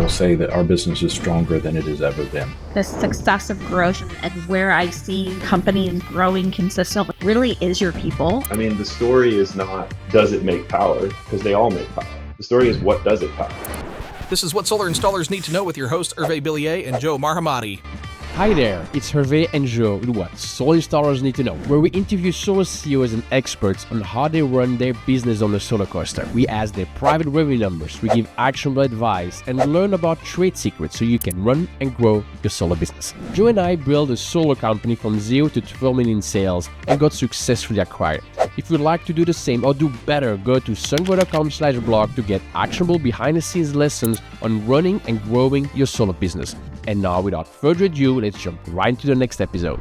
will say that our business is stronger than it has ever been. The success of growth and where I see companies growing consistently really is your people. I mean, the story is not, does it make power? Because they all make power. The story is, what does it power? This is What Solar Installers Need to Know with your hosts Hervé Billier and Joe Marhamati. Hi there, it's Hervé and Joe with What Solar Installers Need to Know, where we interview solar CEOs and experts on how they run their business on the solar coaster. We ask their private revenue numbers, we give actionable advice, and learn about trade secrets so you can run and grow your solar business. Joe and I built a solar company from 0 to 12 million in sales and got successfully acquired. If you'd like to do the same or do better, go to sungro.com/blog to get actionable behind-the-scenes lessons on running and growing your solar business. And now, without further ado, let's jump right into the next episode.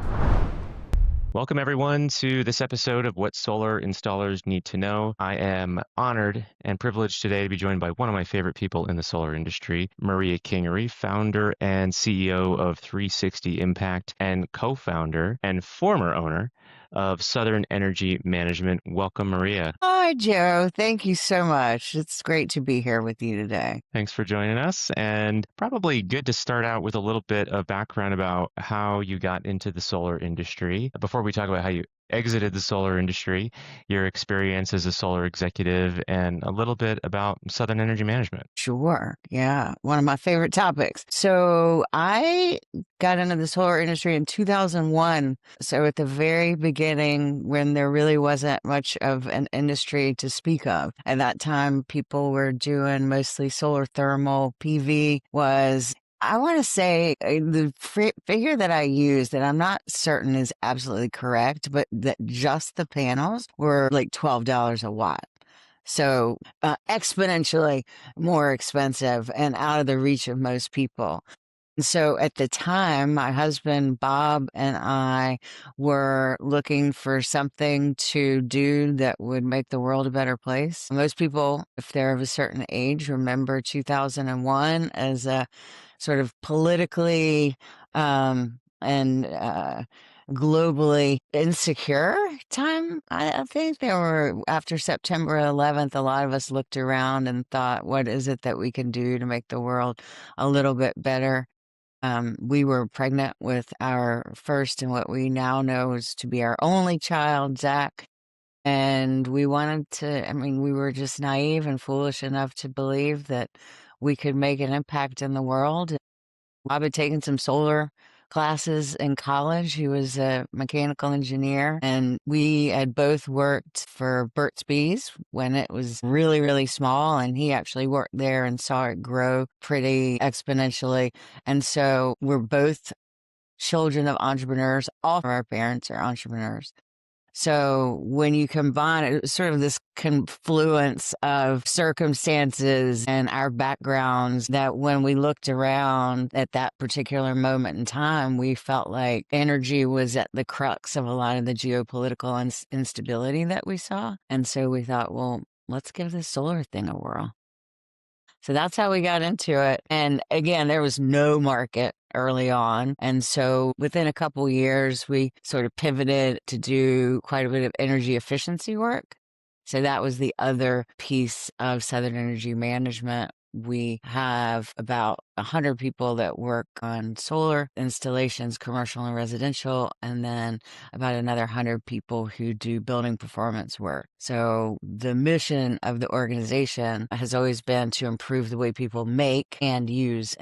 Welcome, everyone, to this episode of What Solar Installers Need to Know. I am honored and privileged today to be joined by one of my favorite people in the solar industry, Maria Kingery, founder and CEO of 360 Impact and co-founder and former owner of Southern Energy Management. Welcome, Maria. Hi, Joe. Thank you so much. It's great to be here with you today. Thanks for joining us. And probably good to start out with a little bit of background about how you got into the solar industry. Before we talk about how you exited the solar industry, your experience as a solar executive, and a little bit about Southern Energy Management. Sure. Yeah. One of my favorite topics. So I got into the solar industry in 2001. So at the very beginning, when there really wasn't much of an industry to speak of. At that time, people were doing mostly solar thermal. PV was, I want to say, the figure that I used that I'm not certain is absolutely correct, but that just the panels were like $12 a watt. So exponentially more expensive and out of the reach of most people. So at the time, my husband, Bob, and I were looking for something to do that would make the world a better place. Most people, if they're of a certain age, remember 2001 as a sort of politically and globally insecure time. I think there were, after September 11th, a lot of us looked around and thought, what is it that we can do to make the world a little bit better? We were pregnant with our first and what we now know is to be our only child, Zach. And we wanted to, we were just naive and foolish enough to believe that we could make an impact in the world. Bob had taken some solar classes in college. He was a mechanical engineer, and we had both worked for Burt's Bees when it was really, really small, and he actually worked there and saw it grow pretty exponentially. And so we're both children of entrepreneurs. All of our parents are entrepreneurs. So when you combine it, was sort of this confluence of circumstances and our backgrounds that when we looked around at that particular moment in time, we felt like energy was at the crux of a lot of the geopolitical instability that we saw. And so we thought, well, let's give this solar thing a whirl. So that's how we got into it. And again, there was no market early on. And so within a couple years, we sort of pivoted to do quite a bit of energy efficiency work. So that was the other piece of Southern Energy Management. We have about 100 people that work on solar installations, commercial and residential, and then about another 100 people who do building performance work. So the mission of the organization has always been to improve the way people make and use.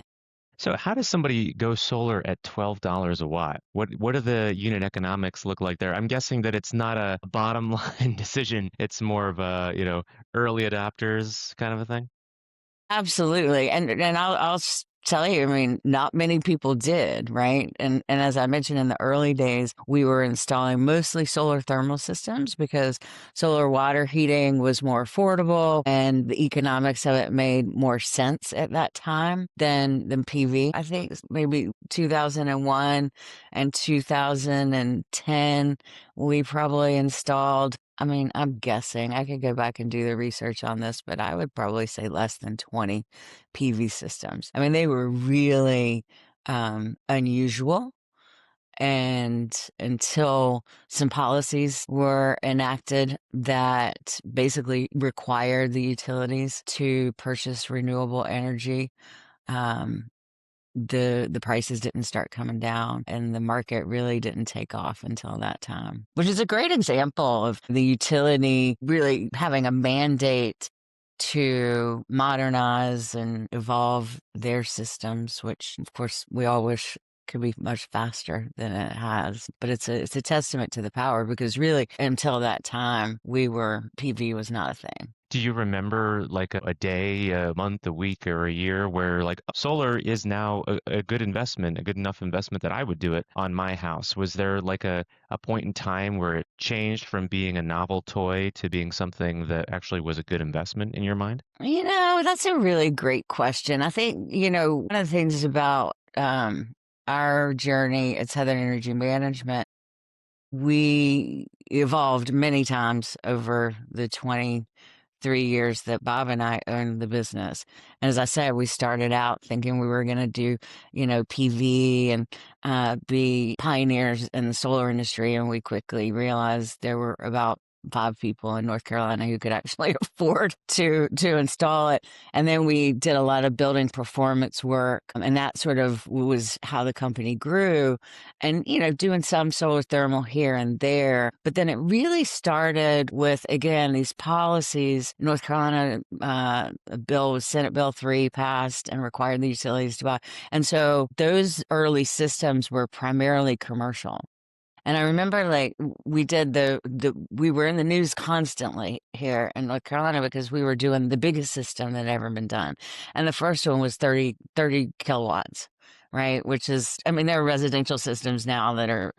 So how does somebody go solar at $12 a watt? What do the unit economics look like there? I'm guessing that it's not a bottom line decision. It's more of a, early adopters kind of a thing. Absolutely. And I'll tell you, not many people did, right? And as I mentioned in the early days, we were installing mostly solar thermal systems because solar water heating was more affordable and the economics of it made more sense at that time than PV. I think maybe 2001 and 2010, we probably installed, I'm guessing, I could go back and do the research on this, but I would probably say less than 20 PV systems. They were really unusual. And until some policies were enacted that basically required the utilities to purchase renewable energy um, the prices didn't start coming down, and the market really didn't take off until that time, which is a great example of the utility really having a mandate to modernize and evolve their systems, which of course we all wish could be much faster than it has. But it's a testament to the power, because really until that time PV was not a thing. Do you remember like a day, a month, a week, or a year where like solar is now a good investment, a good enough investment that I would do it on my house? Was there like a point in time where it changed from being a novel toy to being something that actually was a good investment in your mind? That's a really great question. I think, one of the things about our journey at Southern Energy Management, we evolved many times over the 23 years that Bob and I owned the business. And as I said, we started out thinking we were going to do, PV and be pioneers in the solar industry. And we quickly realized there were about 5 people in North Carolina who could actually afford to install it. And then we did a lot of building performance work, and that sort of was how the company grew. And doing some solar thermal here and there, but then it really started with, again, these policies. North Carolina Senate Bill 3 passed and required the utilities to buy, and so those early systems were primarily commercial. And I remember, like, we did we were in the news constantly here in North Carolina because we were doing the biggest system that had ever been done. And the first one was 30 kilowatts, right? Which is, I mean, there are residential systems now that are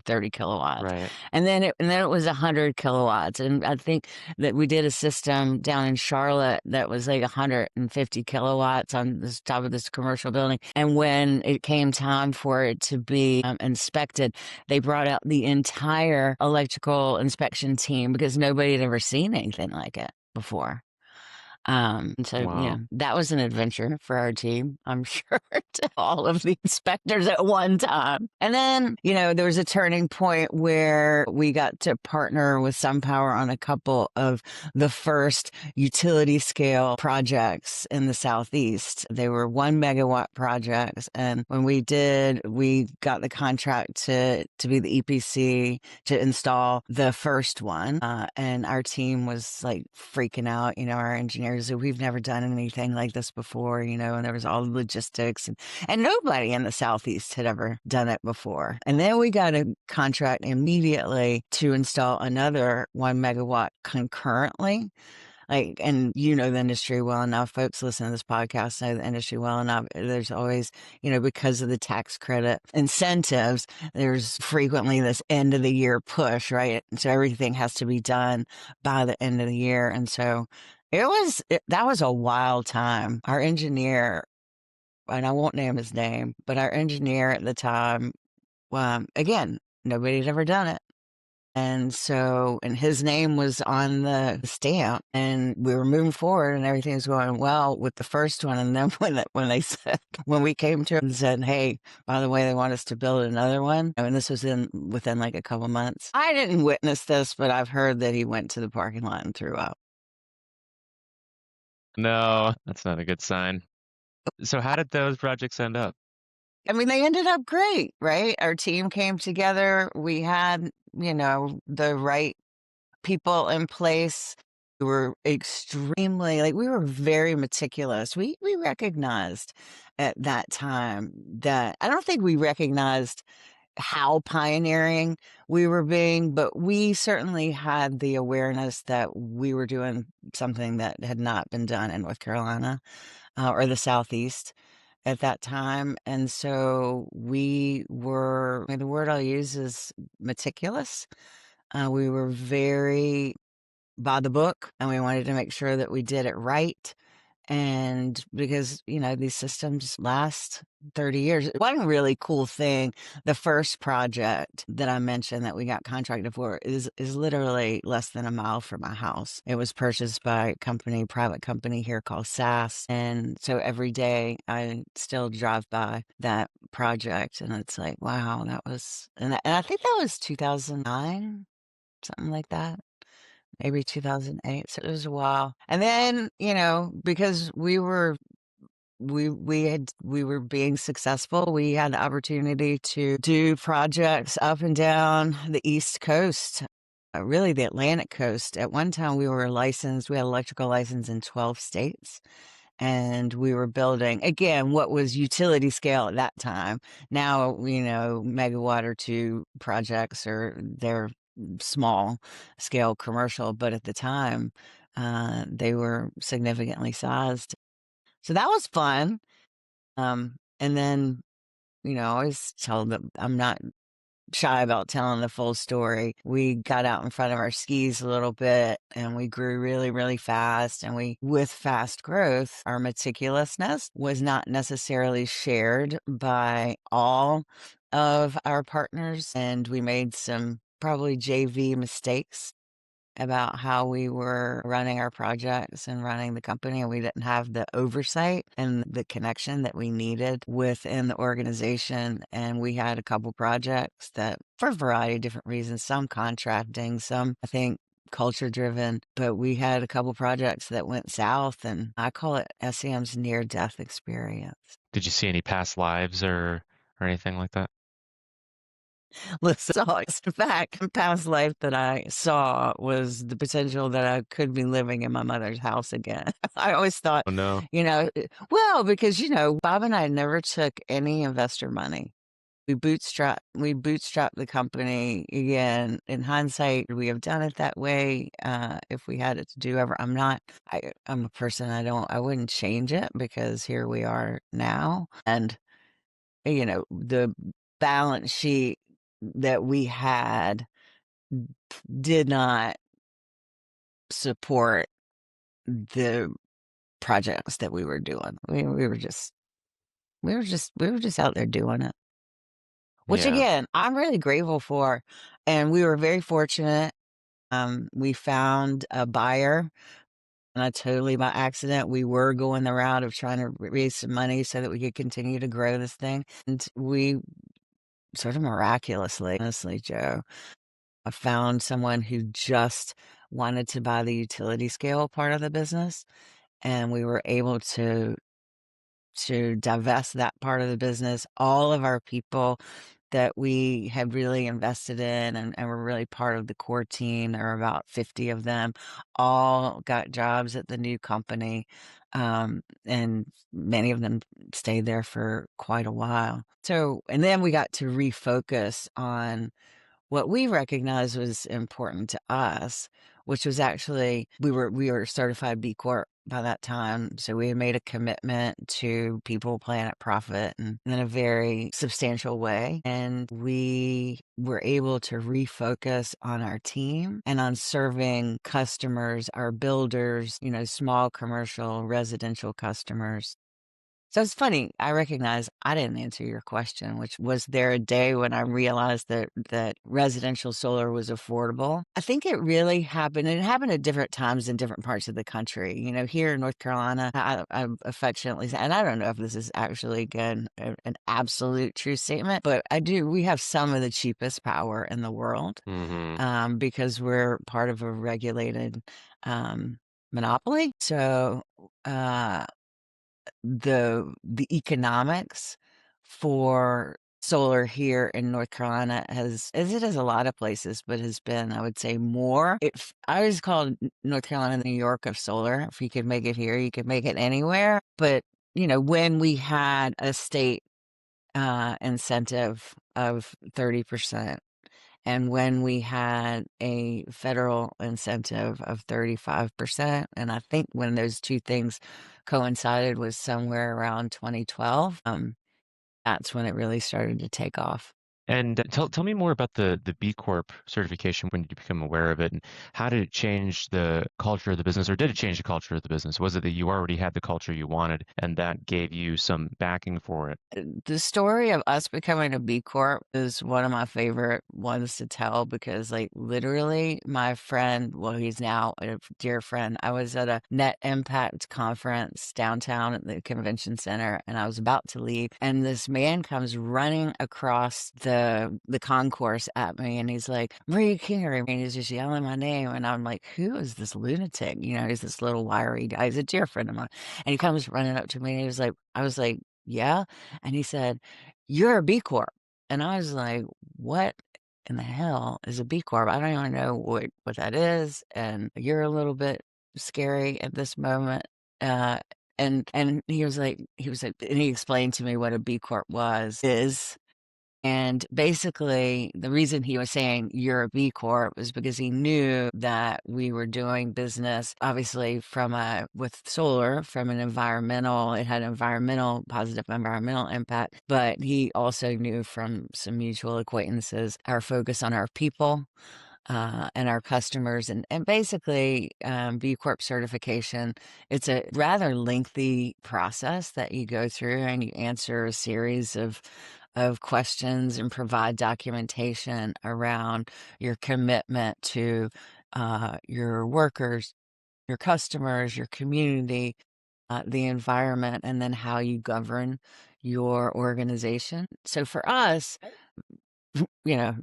30 kilowatts. Right. And then it was 100 kilowatts. And I think that we did a system down in Charlotte that was like 150 kilowatts on the top of this commercial building. And when it came time for it to be inspected, they brought out the entire electrical inspection team because nobody had ever seen anything like it before. And so, Wow. that was an adventure for our team, I'm sure, to all of the inspectors at one time. And then, there was a turning point where we got to partner with SunPower on a couple of the first utility scale projects in the Southeast. They were 1 megawatt projects. And when we got the contract to be the EPC to install the first one. And our team was like freaking out, our engineers. We've never done anything like this before, and there was all the logistics, and nobody in the Southeast had ever done it before. And then we got a contract immediately to install another 1 megawatt concurrently. And the industry well enough. Folks listen to this podcast know the industry well enough. There's always, because of the tax credit incentives, there's frequently this end of the year push, right? So everything has to be done by the end of the year. And so that was a wild time. Our engineer, and I won't name his name, but our engineer at the time, again, nobody had ever done it. And his name was on the stamp, and we were moving forward, and everything was going well with the first one. And then when we came to him and said, "Hey, by the way, they want us to build another one," I mean, this was within like a couple months. I didn't witness this, but I've heard that he went to the parking lot and threw up. No, that's not a good sign. So how did those projects end up? I mean, they ended up great, right? Our team came together. We had, the right people in place. We were we were very meticulous. We recognized at that time that I don't think we recognized how pioneering we were being, but we certainly had the awareness that we were doing something that had not been done in North Carolina or the Southeast at that time. And so the word I'll use is meticulous. We were very by the book, and we wanted to make sure that we did it right. And because, these systems last 30 years. One really cool thing, the first project that I mentioned that we got contracted for is literally less than a mile from my house. It was purchased by a private company here called SAS. And so every day I still drive by that project, and it's like, wow, and I think that was 2009, something like that. Maybe 2008. So it was a while. And then, because we were we were being successful. We had the opportunity to do projects up and down the East Coast, really the Atlantic coast. At one time, we were licensed. We had electrical license in 12 states. And we were building, again, what was utility scale at that time. Now, megawatt or two projects they're small scale commercial, but at the time, they were significantly sized. So that was fun. And then, I always tell them I'm not shy about telling the full story. We got out in front of our skis a little bit and we grew really, really fast. And with fast growth, our meticulousness was not necessarily shared by all of our partners. And we made some probably JV mistakes about how we were running our projects and running the company, and we didn't have the oversight and the connection that we needed within the organization. And we had a couple projects that, for a variety of different reasons, some contracting, some, I think, culture driven, but we had a couple projects that went south, and I call it SEM's near death experience. Did you see any past lives or anything like that? Listen, in fact, the past life that I saw was the potential that I could be living in my mother's house again. I always thought, Oh no. Because, Bob and I never took any investor money. We bootstrapped the company. Again, in hindsight, we have done it that way. If we had it to do ever, I'm a person, I wouldn't change it because here we are now. And, the balance sheet that we had did not support the projects that we were doing. We were just out there doing it. Which Yeah. again, I'm really grateful for. And we were very fortunate. We found a buyer, and totally by accident. We were going the route of trying to raise some money so that we could continue to grow this thing. And we sort of miraculously, honestly, Joe, I found someone who just wanted to buy the utility scale part of the business, and we were able to divest that part of the business. All of our people that we had really invested in and were really part of the core team, there were about 50 of them, all got jobs at the new company. And many of them stayed there for quite a while. So, and then we got to refocus on what we recognized was important to us, which was actually we were certified B-Corp by that time. So we had made a commitment to people, planet, profit, and in a very substantial way. And we were able to refocus on our team and on serving customers, our builders, small commercial, residential customers. So it's funny. I recognize I didn't answer your question, which was there a day when I realized that residential solar was affordable? I think it really happened. It happened at different times in different parts of the country. Here in North Carolina, I affectionately say, and I don't know if this is actually again an absolute true statement, but we have some of the cheapest power in the world because we're part of a regulated monopoly. So the economics for solar here in North Carolina as it is a lot of places, but has been, I would say, more. I always call North Carolina the New York of solar. If you could make it here, you could make it anywhere. But, when we had a state incentive of 30%, and when we had a federal incentive of 35%, and I think when those two things coincided was somewhere around 2012, that's when it really started to take off. And tell me more about the B-Corp certification. When did you become aware of it, and how did it change the culture of the business, or did it change the culture of the business? Was it that you already had the culture you wanted, and that gave you some backing for it? The story of us becoming a B-Corp is one of my favorite ones to tell because, literally, my friend, well, he's now a dear friend. I was at a Net Impact conference downtown at the convention center, and I was about to leave, and this man comes running across the the concourse at me, and he's like, Maria Kingery, and he's just yelling my name, and I'm like, who is this lunatic? You know, he's this little wiry guy. He's a dear friend of mine, and he comes running up to me, and he was like, I was like, yeah, and he said, you're a B Corp, and I was like, what in the hell is a B Corp? I don't even know what that is, and you're a little bit scary at this moment. And he was like, and he explained to me what a B Corp is. And basically, the reason he was saying you're a B Corp was because he knew that we were doing business, obviously, with solar, from it had positive environmental impact. But he also knew from some mutual acquaintances our focus on our people. And our customers, and basically B Corp certification. It's a rather lengthy process that you go through, and you answer a series of questions and provide documentation around your commitment to your workers, your customers, your community, the environment, and then how you govern your organization. So for us, you know,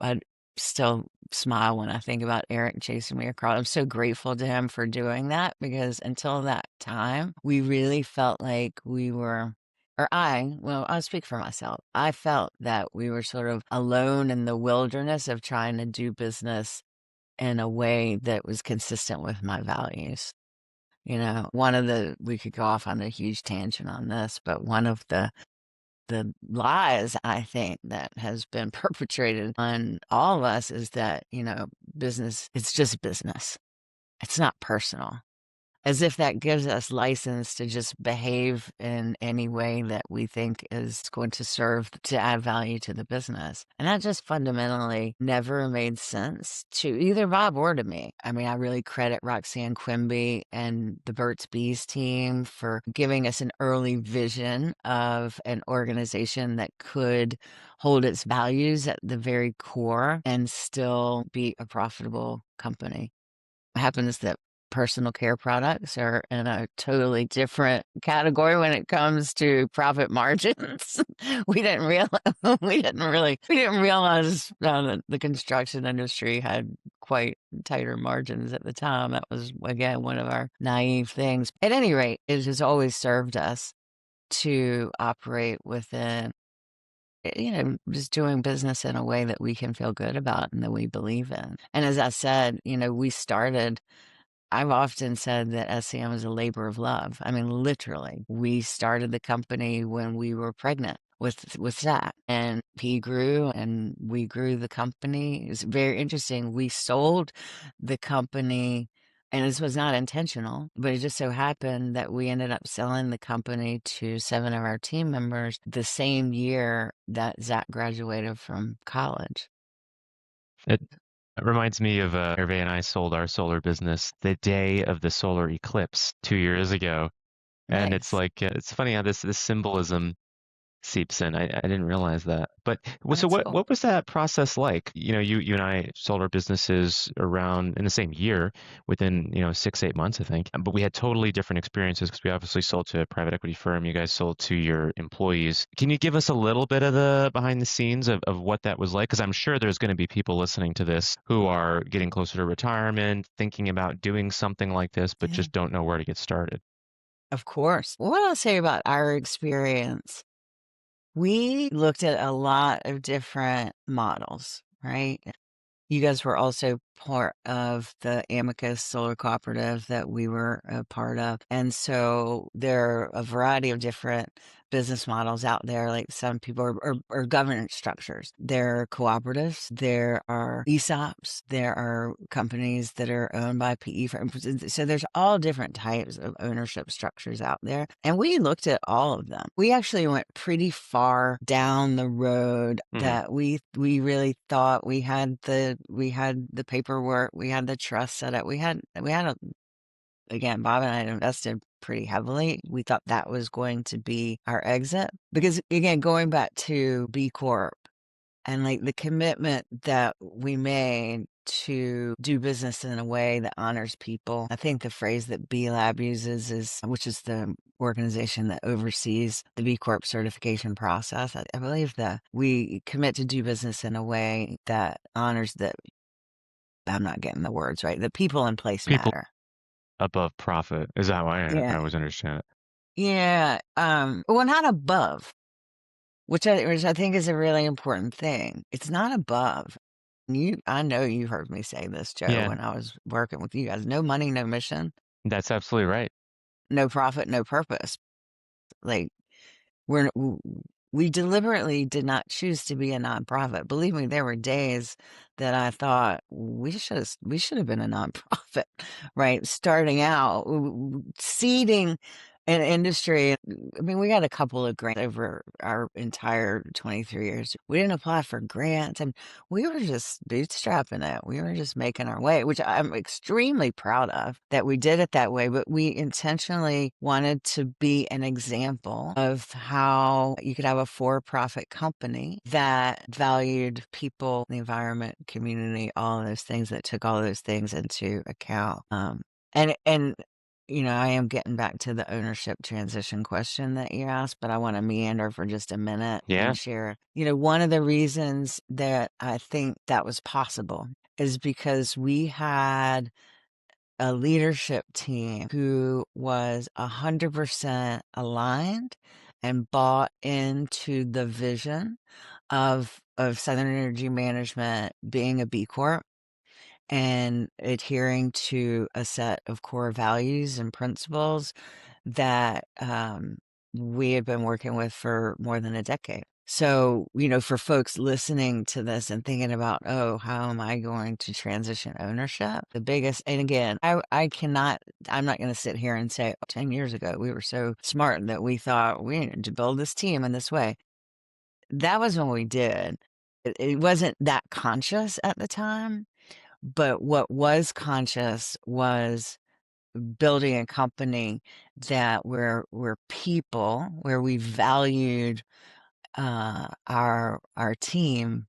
I still smile when I think about Eric chasing me across. I'm so grateful to him for doing that, because until that time, we really felt like I'll speak for myself. I felt that we were sort of alone in the wilderness of trying to do business in a way that was consistent with my values. You know, we could go off on a huge tangent on this, but one of the lies, I think, that has been perpetrated on all of us is that, business, it's just business. It's not personal. As if that gives us license to just behave in any way that we think is going to serve to add value to the business. And that just fundamentally never made sense to either Bob or to me. I mean, I really credit Roxanne Quimby and the Burt's Bees team for giving us an early vision of an organization that could hold its values at the very core and still be a profitable company. It happens that personal care products are in a totally different category when it comes to profit margins. we didn't realize that the construction industry had quite tighter margins at the time. That was, again, one of our naive things. At any rate, it has always served us to operate within, just doing business in a way that we can feel good about and that we believe in. And as I said, I've often said that SCM is a labor of love. I mean, literally, we started the company when we were pregnant with Zach, and he grew and we grew the company. It's very interesting. We sold the company, and this was not intentional, but it just so happened that we ended up selling the company to 7 of our team members the same year that Zach graduated from college. It reminds me of Hervé and I sold our solar business the day of the solar eclipse 2 years ago. And it's Nice. like, it's funny how this symbolism seeps in. I didn't realize that. But so That's cool. what was that process like? You and I sold our businesses around in the same year within, 6-8 months, I think. But we had totally different experiences because we obviously sold to a private equity firm. You guys sold to your employees. Can you give us a little bit of the behind the scenes of what that was like? Because I'm sure there's going to be people listening to this who are getting closer to retirement, thinking about doing something like this, but Yeah. just don't know where to get started. Of course. What I'll say about our experience, we looked at a lot of different models, right? You guys were also part of the Amicus Solar Cooperative that we were a part of. And so there are a variety of different business models out there. Like some people are governance structures. There are cooperatives. There are ESOPs. There are companies that are owned by PE firms. So there's all different types of ownership structures out there. And we looked at all of them. We actually went pretty far down the road that we really thought we had the paperwork, we had the trust set up, again, Bob and I had invested pretty heavily. We thought that was going to be our exit because, again, going back to B Corp and like the commitment that we made to do business in a way that honors people. I think the phrase that B Lab uses is, which is the organization that oversees the B-Corp certification process. I believe that we commit to do business in a way that honors the, I'm not getting the words right, the people in place People matter. above profit. Is that why I Yeah. always understand it? Yeah. Well, not above, which I think is a really important thing. It's not above. I know you heard me say this, Joe, Yeah, when I was working with you guys. No money, no mission, that's absolutely right. no profit, no purpose. Like we're we deliberately did not choose to be a nonprofit. Believe me, there were days that I thought we should have been a nonprofit, right? Starting out, seeding an industry. I mean, we got a couple of grants over our entire 23 years. We didn't apply for grants, and we were just bootstrapping it. We were just making our way, which I'm extremely proud of that we did it that way. But we intentionally wanted to be an example of how you could have a for-profit company that valued people, the environment, community, all of those things, that took all of those things into account. And I am getting back to the ownership transition question that you asked, but I want to meander for just a minute Yeah. and share. One of the reasons that I think that was possible is because we had a leadership team who was 100% aligned and bought into the vision of Southern Energy Management being a B Corp and adhering to a set of core values and principles that we had been working with for more than a decade. So, for folks listening to this and thinking about, oh, how am I going to transition ownership? The biggest, and again, I'm not going to sit here and say, 10 years ago, we were so smart that we thought we needed to build this team in this way. That was when we did. It wasn't that conscious at the time. But what was conscious was building a company that where people, where we valued our team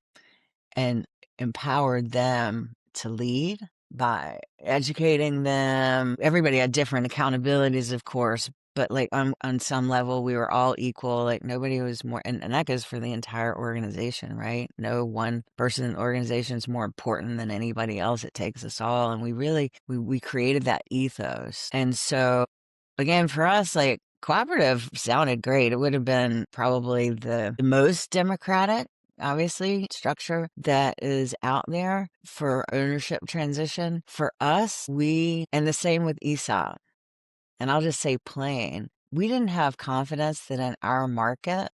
and empowered them to lead by educating them. Everybody had different accountabilities, of course, but like on some level, we were all equal. Like nobody was more, and that goes for the entire organization, right? No one person in the organization is more important than anybody else. It takes us all. And we created that ethos. And so again, for us, like cooperative sounded great. It would have been probably the most democratic, obviously, structure that is out there for ownership transition. For us, and the same with ESOP, and I'll just say plain, we didn't have confidence that in our market,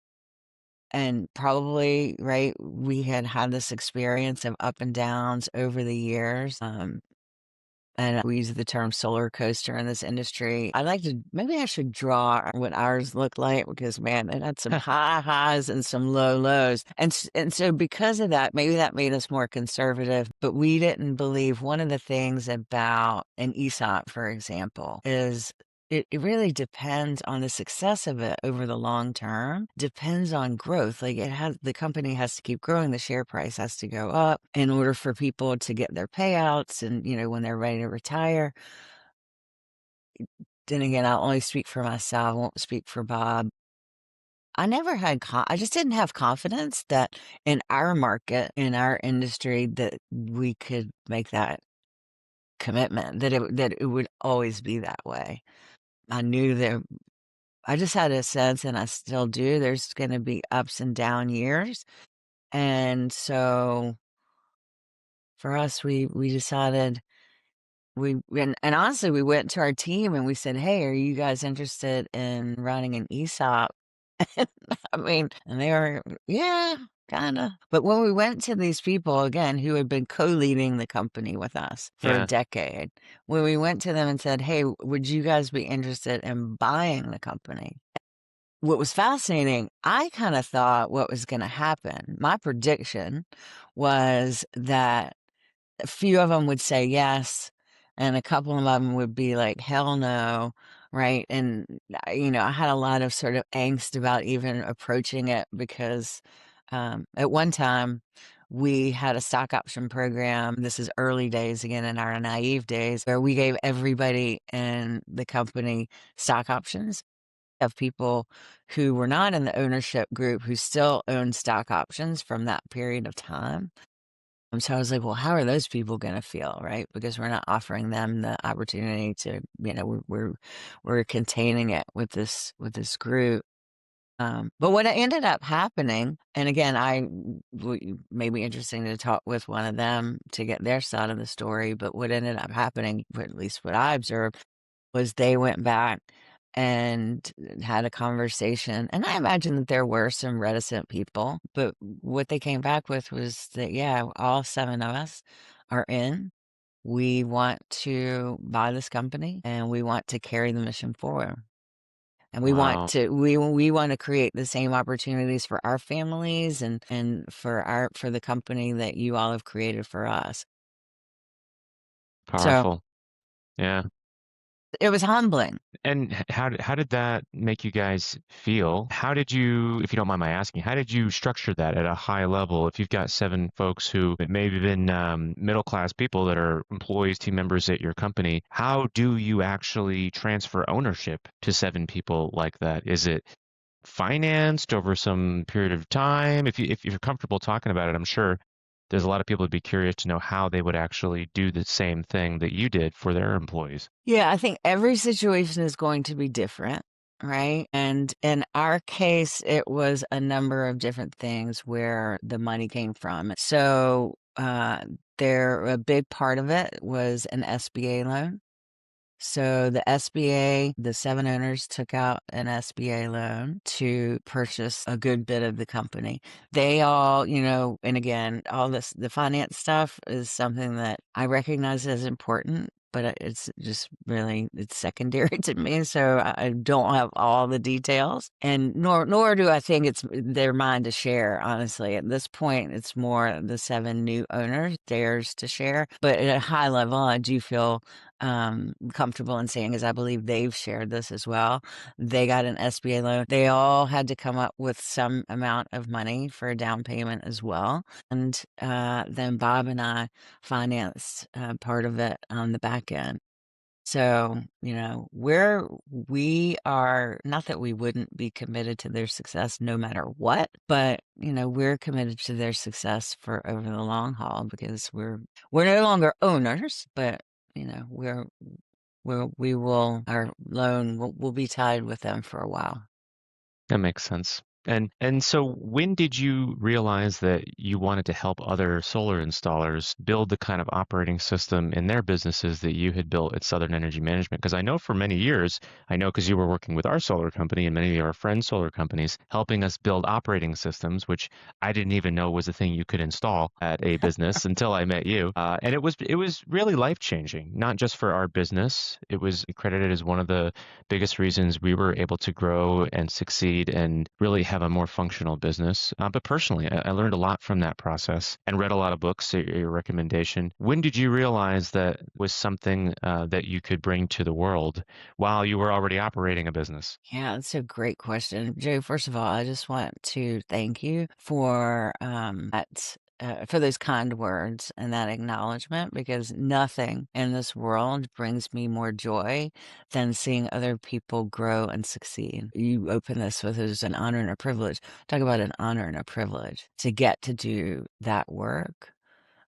and probably, right, we had this experience of up and downs over the years. And we use the term solar coaster in this industry. Maybe I should draw what ours looked like because, man, it had some high highs and some low lows. And so because of that, maybe that made us more conservative, but we didn't believe one of the things about an ESOP, for example, is it really depends on the success of it over the long term, depends on growth. Like the company has to keep growing. The share price has to go up in order for people to get their payouts and, when they're ready to retire. Then again, I'll only speak for myself. I won't speak for Bob. I never had, I just didn't have confidence that in our market, in our industry, that we could make that commitment, that it would always be that way. I knew that I just had a sense, and I still do, there's going to be ups and down years. And so for us, we decided and honestly, we went to our team and we said, hey, are you guys interested in running an ESOP? I mean, and they were, yeah, kind of. But when we went to these people, again, who had been co-leading the company with us for a decade, when we went to them and said, hey, would you guys be interested in buying the company? What was fascinating, I kind of thought what was going to happen. My prediction was that a few of them would say yes, and a couple of them would be like, hell no, right? And, I had a lot of sort of angst about even approaching it because at one time we had a stock option program. This is early days again in our naive days where we gave everybody in the company stock options of people who were not in the ownership group who still own stock options from that period of time. So I was like, well, how are those people going to feel, right? Because we're not offering them the opportunity to, we're containing it with this group. But what ended up happening, and again, may be interesting to talk with one of them to get their side of the story. But what ended up happening, or at least what I observed, was they went back and had a conversation. And I imagine that there were some reticent people, but what they came back with was that, yeah, all 7 of us are in. We want to buy this company and we want to carry the mission forward. And we Wow. want to we want to create the same opportunities for our families and for the company that you all have created for us. So Powerful. Yeah. it was humbling. And how did that make you guys feel? How did you, if you don't mind my asking, how did you structure that at a high level? If you've got 7 folks who may have been middle class people that are employees, team members at your company, how do you actually transfer ownership to 7 people like that? Is it financed over some period of time? If you're comfortable talking about it, I'm sure there's a lot of people who'd be curious to know how they would actually do the same thing that you did for their employees. Yeah, I think every situation is going to be different, right? And in our case, it was a number of different things where the money came from. So a big part of it was an SBA loan. So the SBA, the 7 owners took out an SBA loan to purchase a good bit of the company. They all, and again, all this, the finance stuff is something that I recognize as important, but it's just really, it's secondary to me. So I don't have all the details, and nor do I think it's their mind to share. Honestly, at this point, it's more the 7 new owners, theirs to share. But at a high level, I do feel comfortable in saying, as I believe they've shared this as well. They got an SBA loan. They all had to come up with some amount of money for a down payment as well. And then Bob and I financed part of it on the back end. So, we are, not that we wouldn't be committed to their success no matter what, but, we're committed to their success for over the long haul because we're no longer owners, but, our loan will be tied with them for a while. That makes sense. And so when did you realize that you wanted to help other solar installers build the kind of operating system in their businesses that you had built at Southern Energy Management? Because I know for many years, I know because you were working with our solar company and many of our friends' solar companies, helping us build operating systems, which I didn't even know was a thing you could install at a business until I met you. And it was really life-changing, not just for our business. It was credited as one of the biggest reasons we were able to grow and succeed and really have a more functional business. But personally, I learned a lot from that process and read a lot of books at your recommendation. When did you realize that was something that you could bring to the world while you were already operating a business? Yeah, that's a great question. Joe, first of all, I just want to thank you for for those kind words and that acknowledgement, because nothing in this world brings me more joy than seeing other people grow and succeed. You open this with, it was an honor and a privilege. Talk about an honor and a privilege to get to do that work.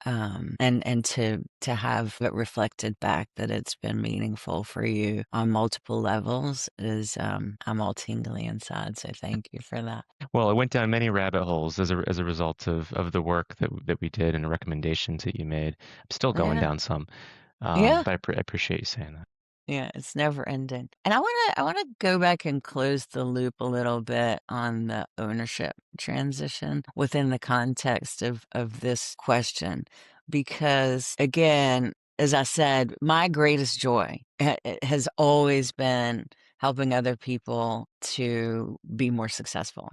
And to have it reflected back that it's been meaningful for you on multiple levels is I'm all tingly inside. So thank you for that. Well, I went down many rabbit holes as a result of the work that we did and the recommendations that you made. I'm still going Yeah. down some, Yeah. but I appreciate you saying that. Yeah, it's never ending. And I want to go back and close the loop a little bit on the ownership transition within the context of this question, because again, as I said, my greatest joy has always been helping other people to be more successful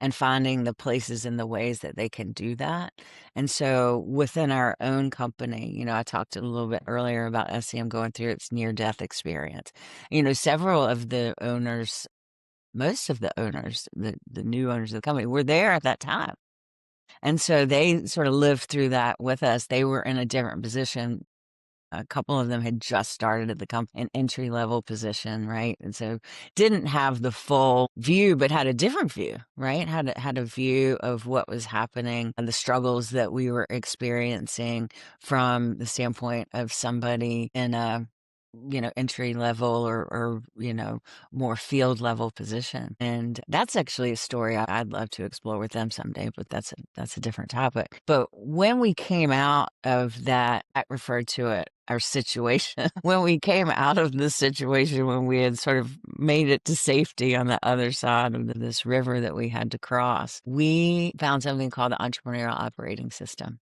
and finding the places and the ways that they can do that. And so within our own company, I talked a little bit earlier about SEM going through its near-death experience. Several of the owners, most of the owners, the new owners of the company were there at that time. And so they sort of lived through that with us. They were in a different position. A couple of them had just started at the company, an entry level position, right? And so didn't have the full view, but had a different view, right? Had a view of what was happening and the struggles that we were experiencing from the standpoint of somebody in a entry level or more field level position. And that's actually a story I'd love to explore with them someday, but that's a different topic. But when we came out of that, I referred to it, our situation, when we came out of this situation, when we had sort of made it to safety on the other side of this river that we had to cross, we found something called the Entrepreneurial Operating System.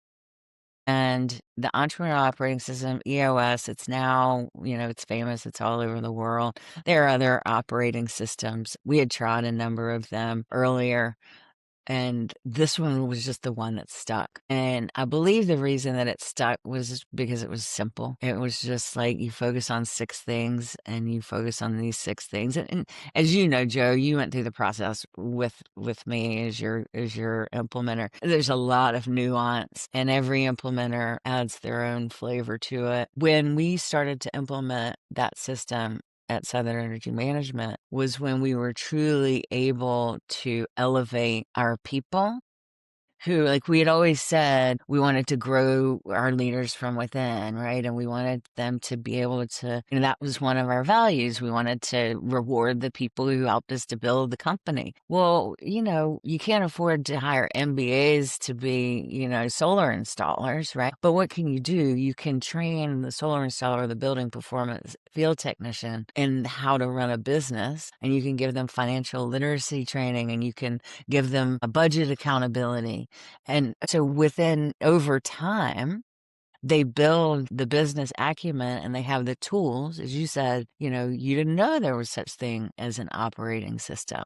And the Entrepreneurial Operating System, EOS, it's now, it's famous. It's all over the world. There are other operating systems. We had tried a number of them earlier, and this one was just the one that stuck. And I believe the reason that it stuck was because it was simple. It was just like you focus on 6 things and you focus on these 6 things. And as you know, Joe, you went through the process with me as your implementer. There's a lot of nuance, and every implementer adds their own flavor to it. When we started to implement that system at Southern Energy Management was when we were truly able to elevate our people who, like we had always said, we wanted to grow our leaders from within, right? And we wanted them to be able to, that was one of our values. We wanted to reward the people who helped us to build the company. Well, you can't afford to hire MBAs to be, solar installers, right? But what can you do? You can train the solar installer, the building performance field technician in how to run a business, and you can give them financial literacy training, and you can give them a budget accountability. And so over time, they build the business acumen and they have the tools. As you said, you didn't know there was such thing as an operating system.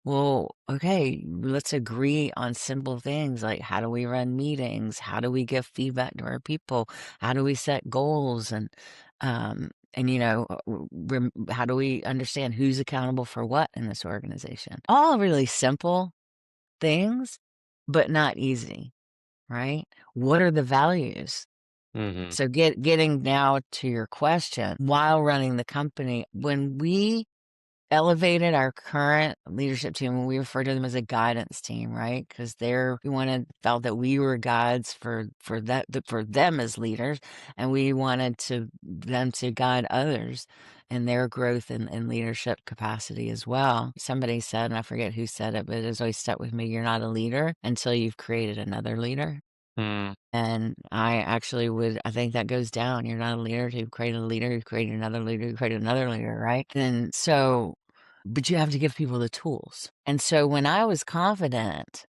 Well, okay, let's agree on simple things like how do we run meetings? How do we give feedback to our people? How do we set goals? And how do we understand who's accountable for what in this organization? All really simple things, but not easy, right? What are the values? Mm-hmm. So getting now to your question, while running the company, when we elevated our current leadership team, when we refer to them as a guidance team, right? Because felt that we were guides for them as leaders, and we wanted them to guide others in their growth and leadership capacity as well. Somebody said, and I forget who said it, but it has always stuck with me, you're not a leader until you've created another leader. Mm. And I think that goes down. You're not a leader till you've created a leader, you've created another leader, you've created another leader, right? And so, but you have to give people the tools. And so when I was confident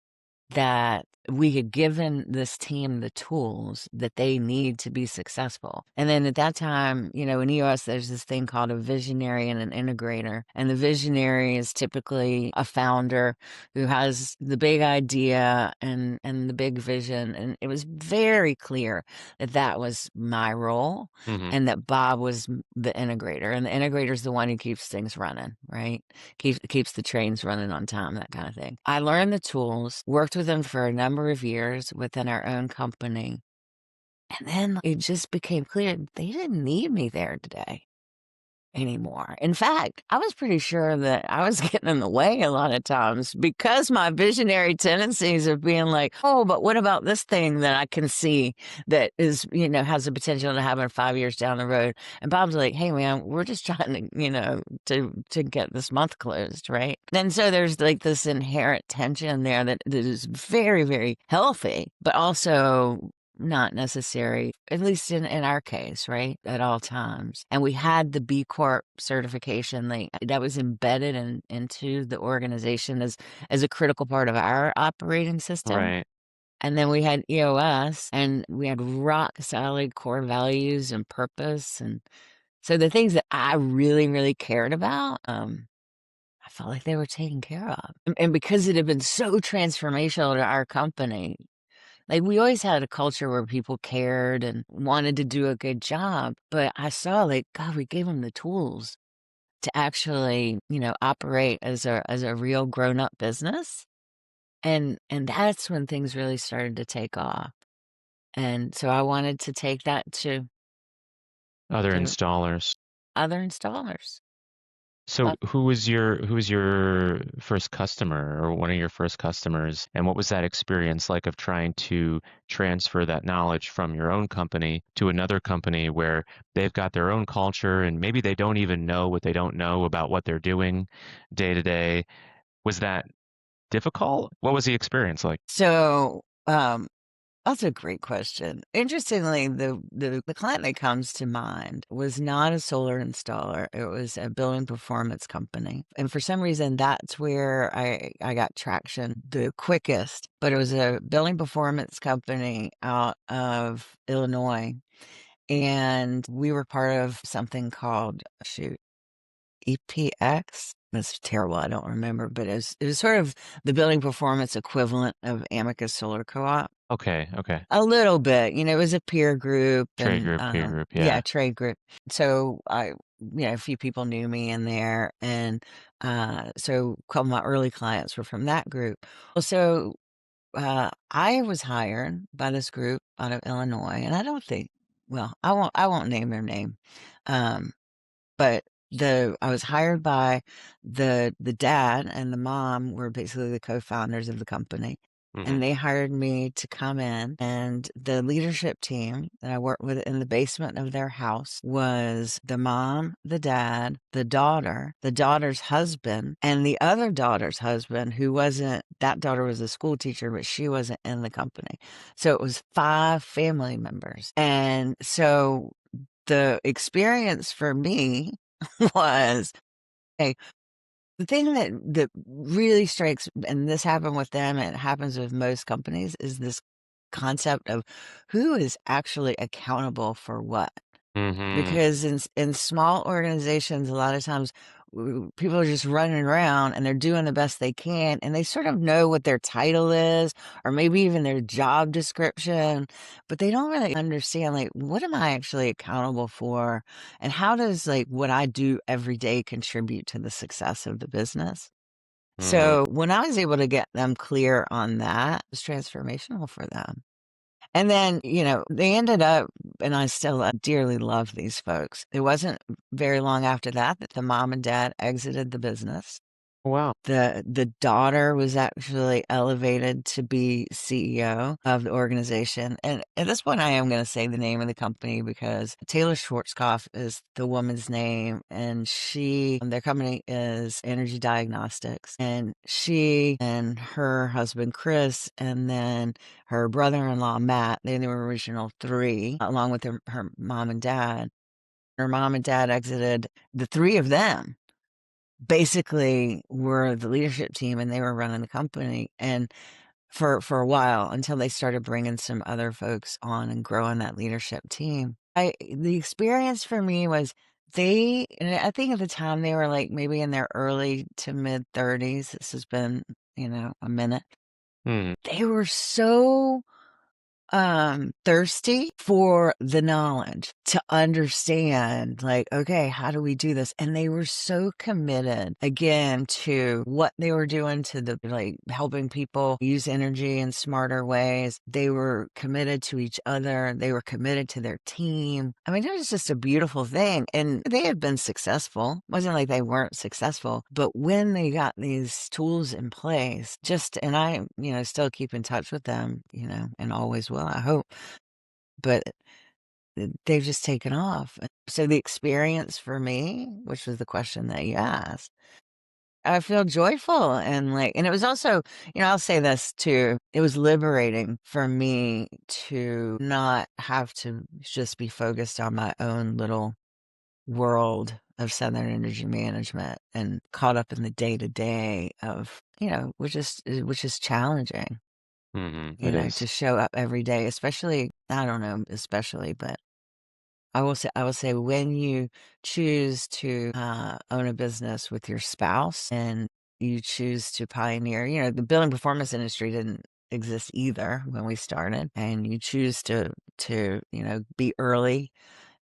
that we had given this team the tools that they need to be successful. And then at that time, in EOS, there's this thing called a visionary and an integrator. And the visionary is typically a founder who has the big idea and the big vision. And it was very clear that was my role, Mm-hmm. and that Bob was the integrator. And the integrator is the one who keeps things running, right? Keeps the trains running on time, that kind of thing. I learned the tools, worked with them for a number of years within our own company. And then it just became clear they didn't need me there today anymore. In fact, I was pretty sure that I was getting in the way a lot of times because my visionary tendencies of being like, oh, but what about this thing that I can see that is, has the potential to happen 5 years down the road? And Bob's like, hey, man, we're just trying to, to get this month closed, right? And so there's like this inherent tension there that is very, very healthy, but also not necessary, at least in our case, right? At all times. And we had the B-Corp certification that was embedded into the organization as a critical part of our operating system. Right. And then we had EOS, and we had rock solid core values and purpose. And so the things that I really, really cared about, I felt like they were taken care of. And because it had been so transformational to our company, like we always had a culture where people cared and wanted to do a good job, but I saw God, we gave them the tools to actually, operate as a real grown-up business. And that's when things really started to take off. And so I wanted to take that to Other to installers. other installers. So who was your first customer or one of your first customers, and what was that experience like of trying to transfer that knowledge from your own company to another company where they've got their own culture and maybe they don't even know what they don't know about what they're doing day to day? Was that difficult? What was the experience like? So, that's a great question. Interestingly, the client that comes to mind was not a solar installer. It was a building performance company. And for some reason, that's where I got traction the quickest. But it was a building performance company out of Illinois. And we were part of something called, shoot, EPX. That's terrible. I don't remember, but it was sort of the building performance equivalent of Amicus Solar Co-op. Okay, okay. A little bit, it was a peer group Trade and, group, peer group, yeah, yeah. trade group. So a few people knew me in there, and so a couple of my early clients were from that group. Well, so I was hired by this group out of Illinois, and I don't think, well, I won't name their name, um, but I was hired by the dad and the mom were basically the co-founders of the company. Hmm. And they hired me to come in, and the leadership team that I worked with in the basement of their house was the mom, the dad, the daughter's husband, and the other daughter's husband, that daughter was a school teacher, but she wasn't in the company. So it was 5 family members. And so the experience for me was, hey, the thing that really strikes, and this happened with them, and it happens with most companies, is this concept of who is actually accountable for what. Hmm. Because in small organizations, a lot of times people are just running around and they're doing the best they can, and they sort of know what their title is, or maybe even their job description, but they don't really understand, like, what am I actually accountable for, and how does, like, what I do every day contribute to the success of the business? Hmm. So when I was able to get them clear on that, it was transformational for them. And then, they ended up, and I still dearly love these folks. It wasn't very long after that the mom and dad exited the business. Wow. The daughter was actually elevated to be CEO of the organization. And at this point, I am going to say the name of the company because Taylor Schwarzkopf is the woman's name, and their company is Energy Diagnostics. And she and her husband, Chris, and then her brother-in-law, Matt, they were the original 3, along with her mom and dad. Her mom and dad exited. The 3 of them basically were the leadership team, and they were running the company, and for a while, until they started bringing some other folks on and growing that leadership team. The experience for me was, and I think at the time they were like maybe in their early to mid 30s. This has been, a minute. Hmm. They were so thirsty for the knowledge to understand, like, okay, how do we do this? And they were so committed again to what they were doing, to the, like, helping people use energy in smarter ways. They were committed to each other. They were committed to their team. I mean, it was just a beautiful thing. And they had been successful. It wasn't like they weren't successful, but when they got these tools in place, and I, still keep in touch with them, and always will, I hope, but they've just taken off. So the experience for me, which was the question that you asked, I feel joyful, and it was also, I'll say this too. It was liberating for me to not have to just be focused on my own little world of Southern Energy Management and caught up in the day to day of, which is challenging, Hmm. It to is. show up every day, especially, I don't know, but I will say when you choose to own a business with your spouse, and you choose to pioneer, the building performance industry didn't exist either when we started, and you choose to be early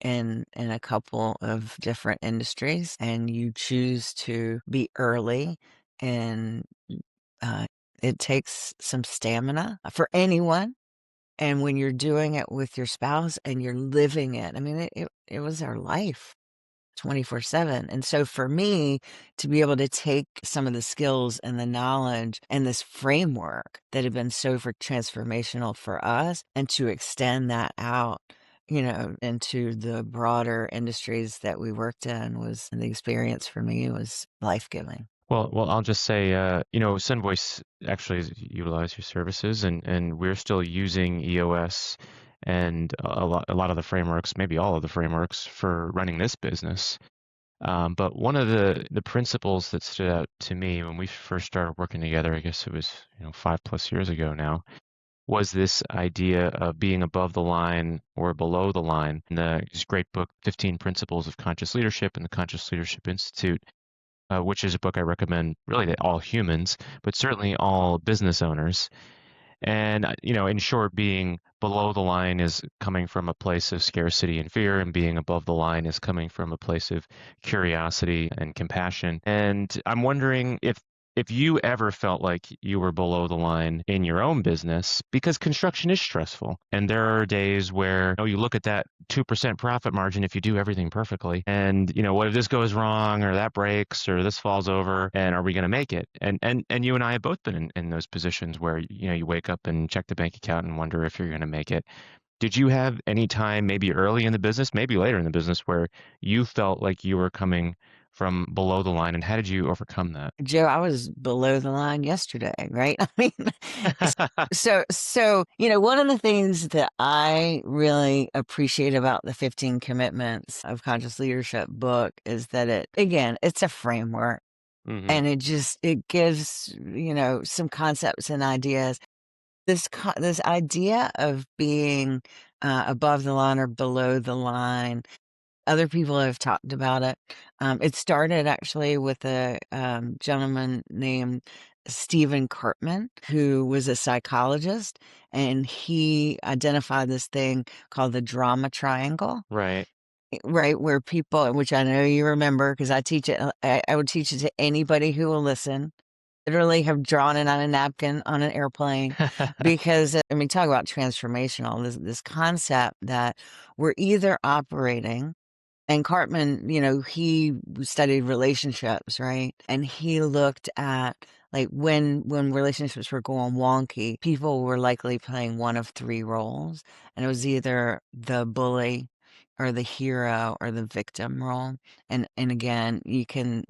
in a couple of different industries, and you choose to be early in uh, it takes some stamina for anyone. And when you're doing it with your spouse and you're living it, I mean, it was our life 24/7. And so for me to be able to take some of the skills and the knowledge and this framework that had been so transformational for us and to extend that out, into the broader industries that we worked in was the experience for me was life-giving. Well, I'll just say, SendVoice actually utilize your services, and we're still using EOS and a lot of the frameworks, maybe all of the frameworks for running this business. But one of the principles that stood out to me when we first started working together, I guess it was 5+ years ago now, was this idea of being above the line or below the line. In this great book, 15 Principles of Conscious Leadership and the Conscious Leadership Institute, which is a book I recommend really to all humans, but certainly all business owners. And, in short, being below the line is coming from a place of scarcity and fear, and being above the line is coming from a place of curiosity and compassion. And I'm wondering if you ever felt like you were below the line in your own business, because construction is stressful. And there are days where you look at that 2% profit margin if you do everything perfectly. And, what if this goes wrong or that breaks or this falls over, and are we going to make it? And you and I have both been in those positions where, you wake up and check the bank account and wonder if you're going to make it. Did you have any time, maybe early in the business, maybe later in the business, where you felt like you were coming from below the line, and how did you overcome that? Joe, I was below the line yesterday, right? I mean, so, one of the things that I really appreciate about the 15 Commitments of Conscious Leadership book is that it's a framework Hmm. and it gives, some concepts and ideas. This idea of being above the line or below the line, other people have talked about it. It started actually with a gentleman named Stephen Cartman, who was a psychologist, and he identified this thing called the drama triangle, Right. right? Where people, which I know you remember because I teach it, I would teach it to anybody who will listen. Literally have drawn it on a napkin on an airplane because, I mean, talk about transformational, this concept that we're either operating. And Cartman, he studied relationships, right? And he looked at like when relationships were going wonky, people were likely playing one of three roles, and it was either the bully or the hero or the victim role. And again, you can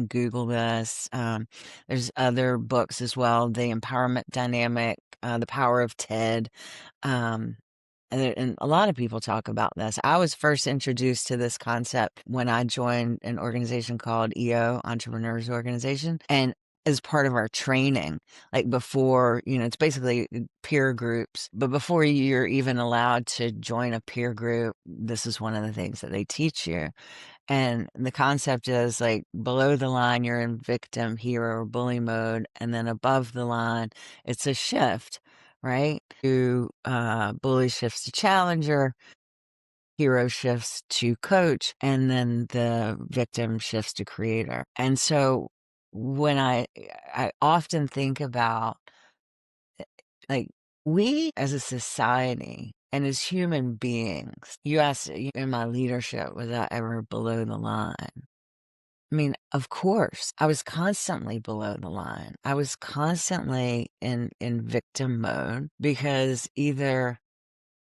Google this. There's other books as well, The Empowerment Dynamic, The Power of Ted. Um, and a lot of people talk about this. I was first introduced to this concept when I joined an organization called EO, Entrepreneurs Organization. And as part of our training, like before, it's basically peer groups, but before you're even allowed to join a peer group, this is one of the things that they teach you. And the concept is like below the line, you're in victim, hero, or bully mode. And then above the line, it's a shift, right? Bully shifts to challenger, hero shifts to coach, and then the victim shifts to creator. And so when I often think about like we as a society and as human beings, you asked in my leadership, was I ever below the line? I mean, of course, I was constantly below the line. I was constantly in victim mode because either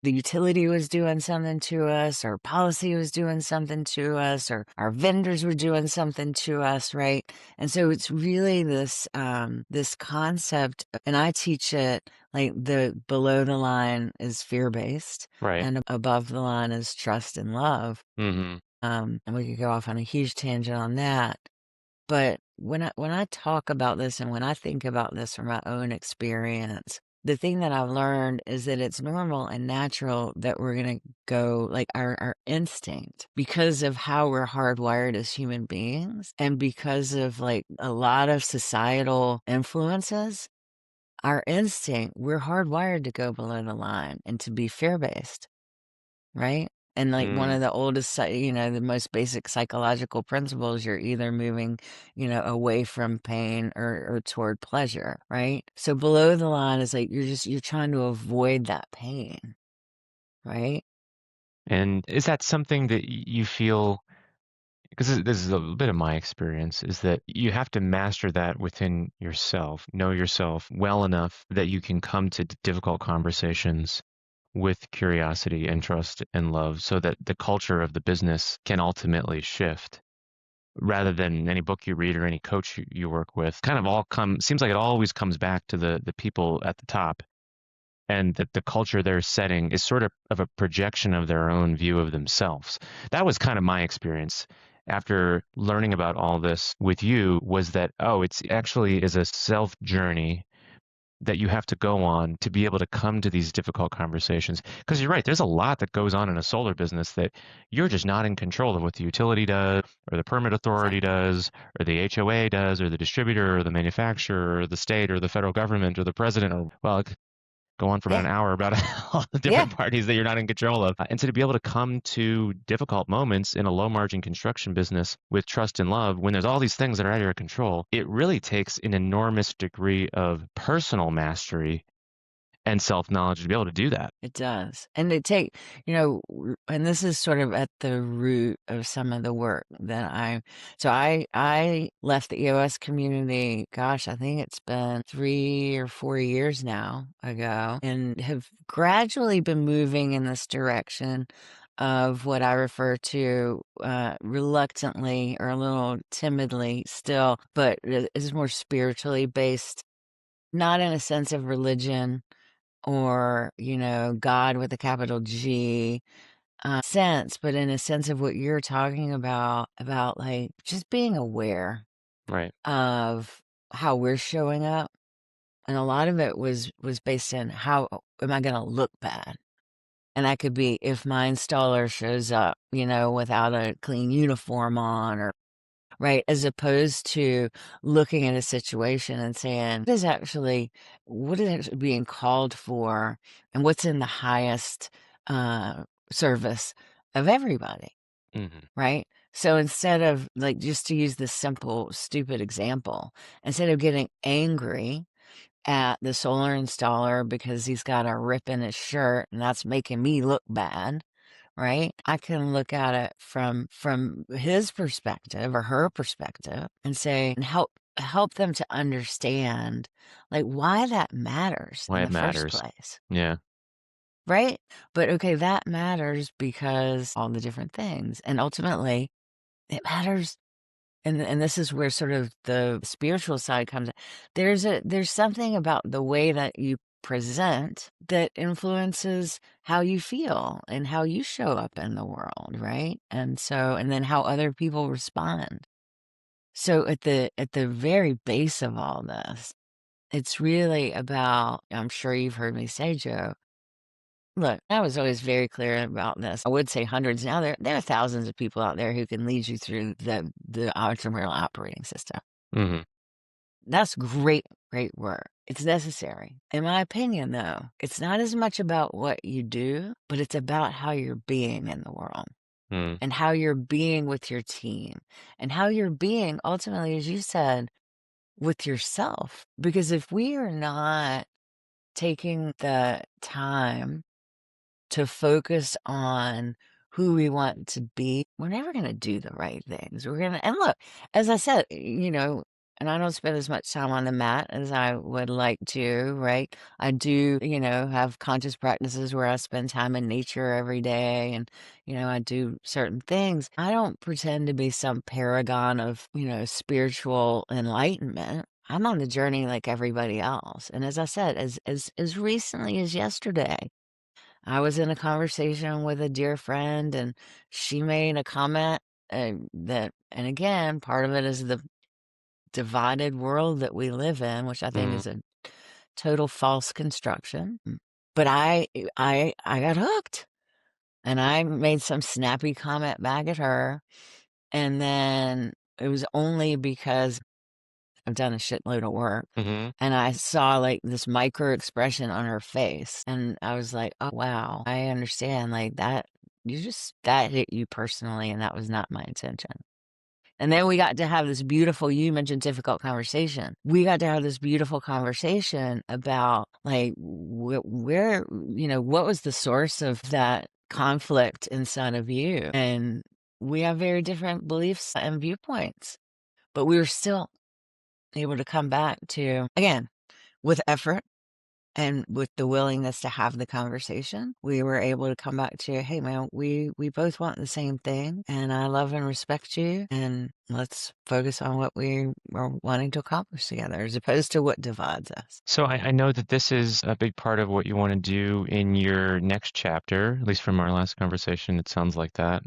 the utility was doing something to us, or policy was doing something to us, or our vendors were doing something to us, right? And so it's really this concept, and I teach it like the below the line is fear-based, Right. and above the line is trust and love. Hmm. And we could go off on a huge tangent on that. But when I talk about this and when I think about this from my own experience, the thing that I've learned is that it's normal and natural that we're going to go like our instinct because of how we're hardwired as human beings and because of like a lot of societal influences. Our instinct, we're hardwired to go below the line and to be fear-based, right? And like one Mm. of the oldest, the most basic psychological principles, you're either moving, away from pain or toward pleasure, right? So below the line is like you're trying to avoid that pain, right? And is that something that you feel, because this is a bit of my experience, is that you have to master that within yourself, know yourself well enough that you can come to difficult conversations with curiosity and trust and love so that the culture of the business can ultimately shift rather than any book you read or any coach you work with. Kind of seems like it always comes back to the people at the top, and that the culture they're setting is sort of a projection of their own view of themselves. That was kind of my experience after learning about all this with you, was that, oh, it's actually is a self journey that you have to go on to be able to come to these difficult conversations. Because you're right, there's a lot that goes on in a solar business that you're just not in control of, what the utility does, or the permit authority Exactly. does, or the HOA does, or the distributor, or the manufacturer, or the state, or the federal government, or the president, or, well, it could go on for about Yeah. an hour about all the Yeah. different parties that you're not in control of. And so to be able to come to difficult moments in a low margin construction business with trust and love, when there's all these things that are out of your control, it really takes an enormous degree of personal mastery and self-knowledge to be able to do that. It does. And they take, and this is sort of at the root of some of the work that I left the EOS community, gosh, I think it's been 3 or 4 years now ago, and have gradually been moving in this direction of what I refer to reluctantly or a little timidly still, but it is more spiritually based, not in a sense of religion or, God with a capital G sense, but in a sense of what you're talking about like just being aware Right. of how we're showing up. And a lot of it was based in how am I going to look bad? And that could be if my installer shows up, without a clean uniform on, or right, as opposed to looking at a situation and saying, what is actually being called for and what's in the highest uh, service of everybody, Hmm. right? So instead of, like, just to use this simple, stupid example, instead of getting angry at the solar installer because he's got a rip in his shirt and that's making me look bad, right? I can look at it from his perspective or her perspective and say and help them to understand like why that matters Why in it the first matters. place. Yeah. Right? But okay, that matters because all the different things. And ultimately, it matters, and this is where sort of the spiritual side comes in. There's something about the way that you present that influences how you feel and how you show up in the world, right? And then how other people respond. So at the very base of all this, it's really about, I'm sure you've heard me say, Joe, look, I was always very clear about this. I would say hundreds. Now there are thousands of people out there who can lead you through the entrepreneurial operating system. Hmm. That's great, great work. It's necessary. In my opinion, though, it's not as much about what you do, but it's about how you're being in the world Mm. and how you're being with your team and how you're being ultimately, as you said, with yourself. Because if we are not taking the time to focus on who we want to be, we're never going to do the right things. And look, as I said, and I don't spend as much time on the mat as I would like to, right? I do, have conscious practices where I spend time in nature every day and, I do certain things. I don't pretend to be some paragon of, spiritual enlightenment. I'm on the journey like everybody else. And as I said, as recently as yesterday, I was in a conversation with a dear friend, and she made a comment and again, part of it is the divided world that we live in, which I think Mm. is a total false construction. But I got hooked, and I made some snappy comment back at her, and then it was only because I've done a shitload of work. Hmm. And I saw like this micro expression on her face. And I was like, oh, wow, I understand. Like that hit you personally, and that was not my intention. And then we got to have this beautiful, you mentioned difficult conversation. We got to have this beautiful conversation about like where, what was the source of that conflict inside of you? And we have very different beliefs and viewpoints, but we were still able to come back to, again, with effort and with the willingness to have the conversation, we were able to come back to, hey man, we both want the same thing, and I love and respect you, and let's focus on what we are wanting to accomplish together as opposed to what divides us. So I know that this is a big part of what you want to do in your next chapter, at least from our last conversation, it sounds like that.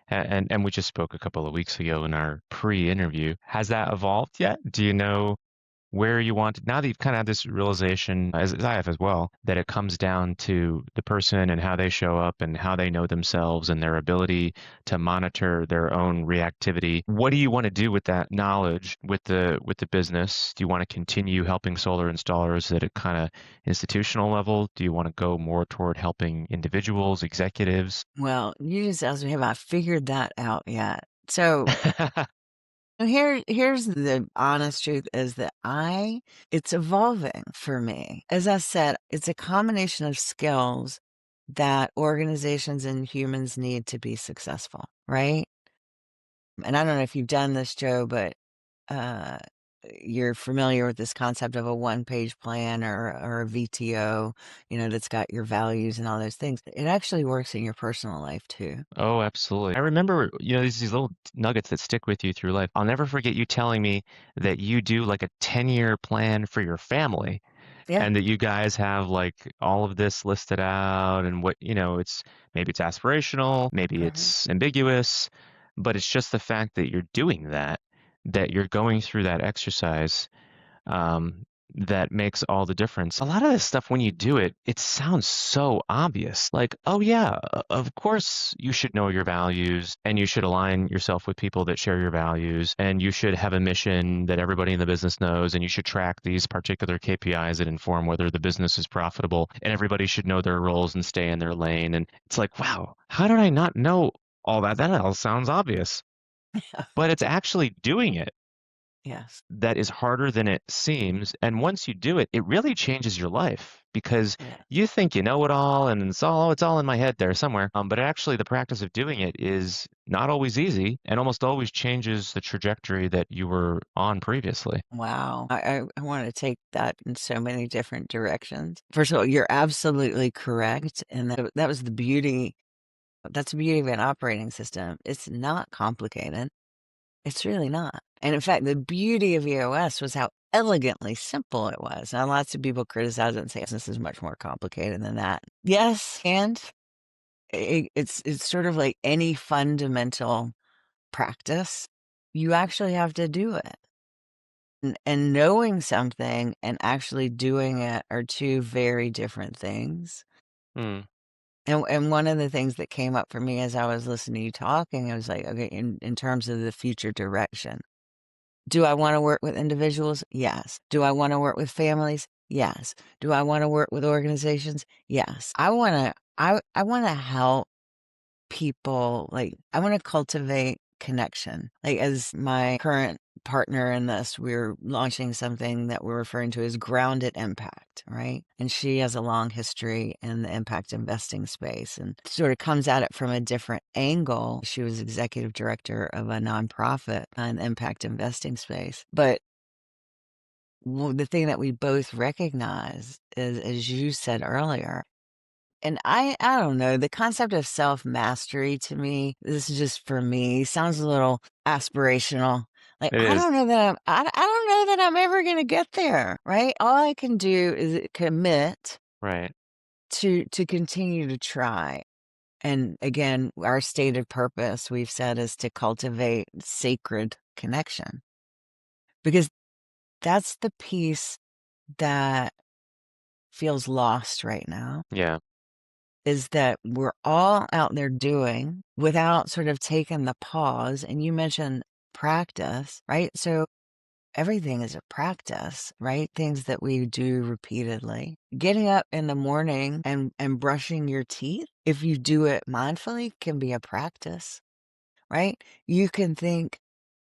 And we just spoke a couple of weeks ago in our pre-interview. Has that evolved yet? Do you know where you want now that you've kind of had this realization, as I have as well, that it comes down to the person and how they show up and how they know themselves and their ability to monitor their own reactivity? What do you want to do with that knowledge with the business? Do you want to continue helping solar installers at a kind of institutional level? Do you want to go more toward helping individuals, executives? Well, you just asked me, have I figured that out yet? So here's the honest truth is that it's evolving for me. As I said, it's a combination of skills that organizations and humans need to be successful, right? And I don't know if you've done this, Joe, but uh, you're familiar with this concept of a one-page plan or a VTO, that's got your values and all those things. It actually works in your personal life too. Oh, absolutely. I remember, these little nuggets that stick with you through life. I'll never forget you telling me that you do like a 10-year plan for your family. Yeah. And that you guys have like all of this listed out and what, maybe it's aspirational, maybe it's ambiguous, but it's just the fact that you're doing that you're going through that exercise, that makes all the difference. A lot of this stuff, when you do it, it sounds so obvious. Like, oh yeah, of course you should know your values and you should align yourself with people that share your values, and you should have a mission that everybody in the business knows, and you should track these particular KPIs that inform whether the business is profitable, and everybody should know their roles and stay in their lane. And it's like, wow, how did I not know all that? That all sounds obvious. But it's actually doing it Yes. that is harder than it seems. And once you do it, it really changes your life, because Yeah. you think you know it all and it's all in my head there somewhere. But actually the practice of doing it is not always easy and almost always changes the trajectory that you were on previously. Wow. I want to take that in so many different directions. First of all, you're absolutely correct. And that was the beauty. That's the beauty of an operating system. It's not complicated. It's really not. And in fact, the beauty of EOS was how elegantly simple it was. Now, lots of people criticize it and say this is much more complicated than that. Yes, and it's sort of like any fundamental practice. You actually have to do it. And knowing something and actually doing it are two very different things. Hmm. And one of the things that came up for me as I was listening to you talking, I was like, okay, in terms of the future direction, do I want to work with individuals? Yes. Do I want to work with families? Yes. Do I want to work with organizations? Yes. I want to help people. Like, I want to cultivate connection. Like, as my current partner in this, we're launching something that we're referring to as grounded impact, right? And she has a long history in the impact investing space and sort of comes at it from a different angle. She was executive director of a nonprofit in the impact investing space. But the thing that we both recognize is, as you said earlier, and I don't know, the concept of self-mastery to me, this is just for me, sounds a little aspirational. Like, It I is. don't know that I don't know that I'm ever going to get there, right? All I can do is commit Right. to continue to try. And again, our stated purpose, we've said, is to cultivate sacred connection. Because that's the piece that feels lost right now. Yeah. Is that we're all out there doing without sort of taking the pause. And you mentioned practice, right? So everything is a practice, right? Things that we do repeatedly. Getting up in the morning and brushing your teeth, if you do it mindfully, can be a practice, right? You can think,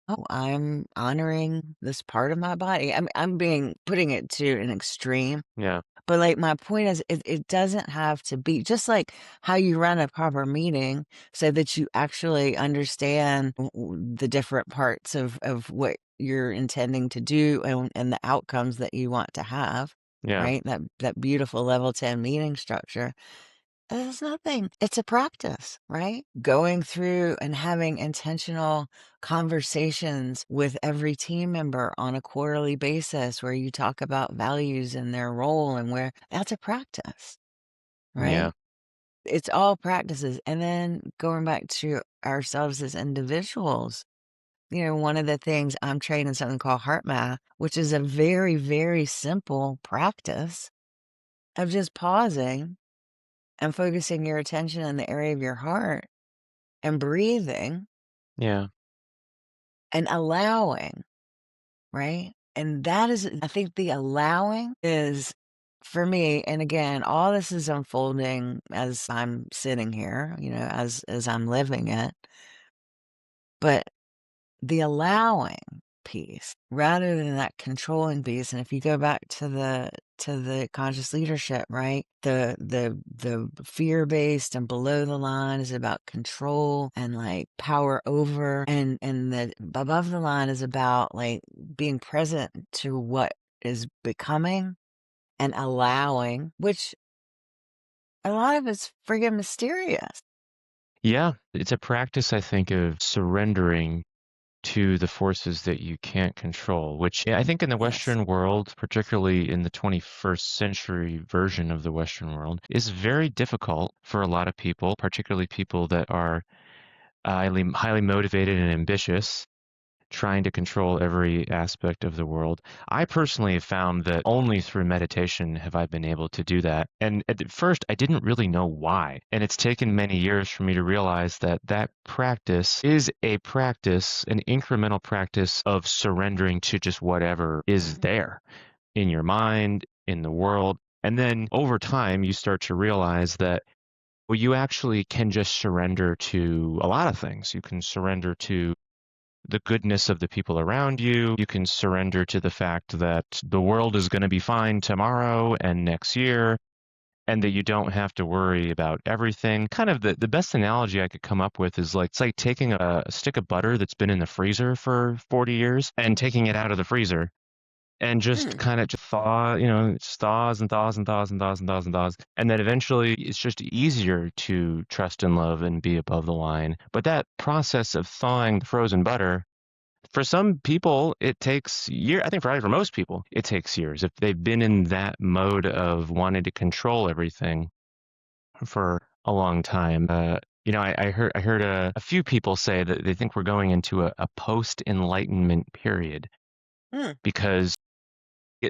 oh, I'm honoring this part of my body. Putting it to an extreme. Yeah. But like my point is, it doesn't have to be just like how you run a proper meeting so that you actually understand the different parts of what you're intending to do and the outcomes that you want to have, Yeah. right? That beautiful level 10 meeting structure. It's nothing. It's a practice, right? Going through and having intentional conversations with every team member on a quarterly basis where you talk about values and their role and where that's a practice, Yeah. right? It's all practices. And then going back to ourselves as individuals, one of the things I'm trained in something called heart math, which is a very, very simple practice of just pausing and focusing your attention in the area of your heart and breathing Yeah. and allowing, right? And that is, I think the allowing is for me, and again, all this is unfolding as I'm sitting here, as I'm living it. But the allowing piece rather than that controlling piece, and if you go back to the conscious leadership, right, the fear-based and below the line is about control and like power over, and the above the line is about like being present to what is becoming and allowing, which a lot of it's friggin' mysterious. Yeah. It's a practice, I think, of surrendering to the forces that you can't control, which I think in the Yes. Western world, particularly in the 21st century version of the Western world, is very difficult for a lot of people, particularly people that are highly motivated and ambitious, trying to control every aspect of the world. I personally have found that only through meditation have I been able to do that. And at first, I didn't really know why. And it's taken many years for me to realize that that practice is a practice, an incremental practice of surrendering to just whatever is there in your mind, in the world. And then over time, you start to realize that well, you actually can just surrender to a lot of things. You can surrender to the goodness of the people around you. You can surrender to the fact that the world is going to be fine tomorrow and next year, and that you don't have to worry about everything. Kind of the best analogy I could come up with is like it's like taking a stick of butter that's been in the freezer for 40 years and taking it out of the freezer and just kind of just thaw, it just thaws and thaws and thaws and thaws and thaws and thaws. And then eventually it's just easier to trust and love and be above the line. But that process of thawing the frozen butter, for some people, it takes years. I think probably for most people, it takes years. If they've been in that mode of wanting to control everything for a long time. I heard a few people say that they think we're going into a post-enlightenment period because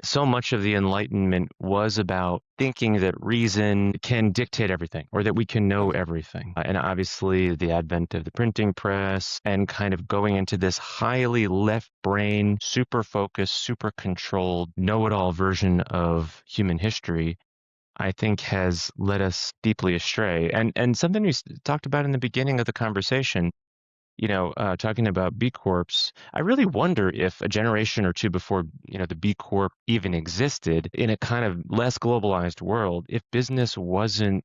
so much of the Enlightenment was about thinking that reason can dictate everything or that we can know everything. And obviously, the advent of the printing press and kind of going into this highly left brain, super focused, super controlled, know it all version of human history, I think has led us deeply astray. And something we talked about in the beginning of the conversation, talking about B Corps, I really wonder if a generation or two before, the B Corp even existed in a kind of less globalized world, if business wasn't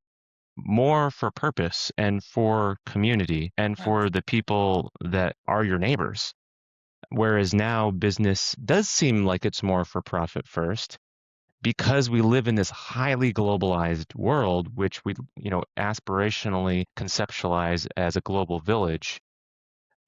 more for purpose and for community and for the people that are your neighbors. Whereas now business does seem like it's more for profit first because we live in this highly globalized world, which we, aspirationally conceptualize as a global village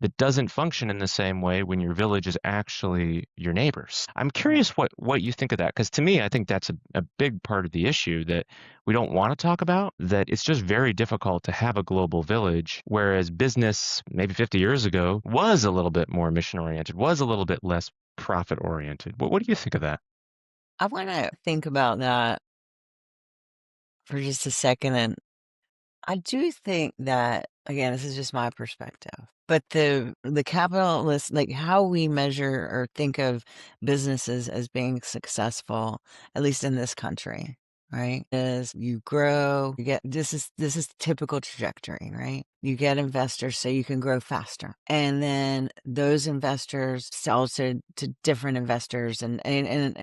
that doesn't function in the same way when your village is actually your neighbors. I'm curious what you think of that, because to me, I think that's a big part of the issue that we don't want to talk about, that it's just very difficult to have a global village, whereas business maybe 50 years ago was a little bit more mission-oriented, was a little bit less profit-oriented. What do you think of that? I want to think about that for just a second. And I do think that, again, this is just my perspective. But the capitalist, like how we measure or think of businesses as being successful, at least in this country, right? Is you grow, you get this is the typical trajectory, right? You get investors so you can grow faster. And then those investors sell to different investors and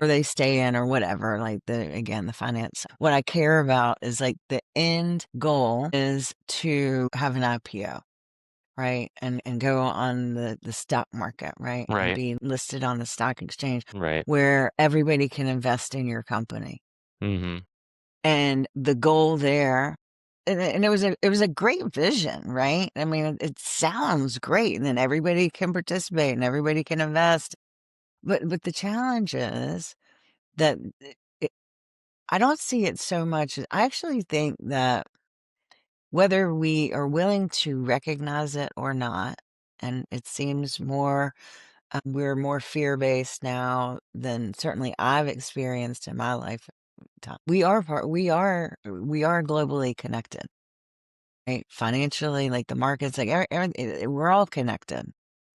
or they stay in or whatever, like the finance. What I care about is like the end goal is to have an IPO. Right. And go on the stock market, right? And Right. be listed on the stock exchange Right. where everybody can invest in your company. Mm-hmm. And the goal there, and it was a great vision, right? I mean, it sounds great, and then everybody can participate and everybody can invest. But the challenge is that it, I don't see it so much. I actually think that whether we are willing to recognize it or not, and it seems more we're more fear-based now than certainly I've experienced in my lifetime. We are globally connected, right? Financially, like the markets, like we're all connected.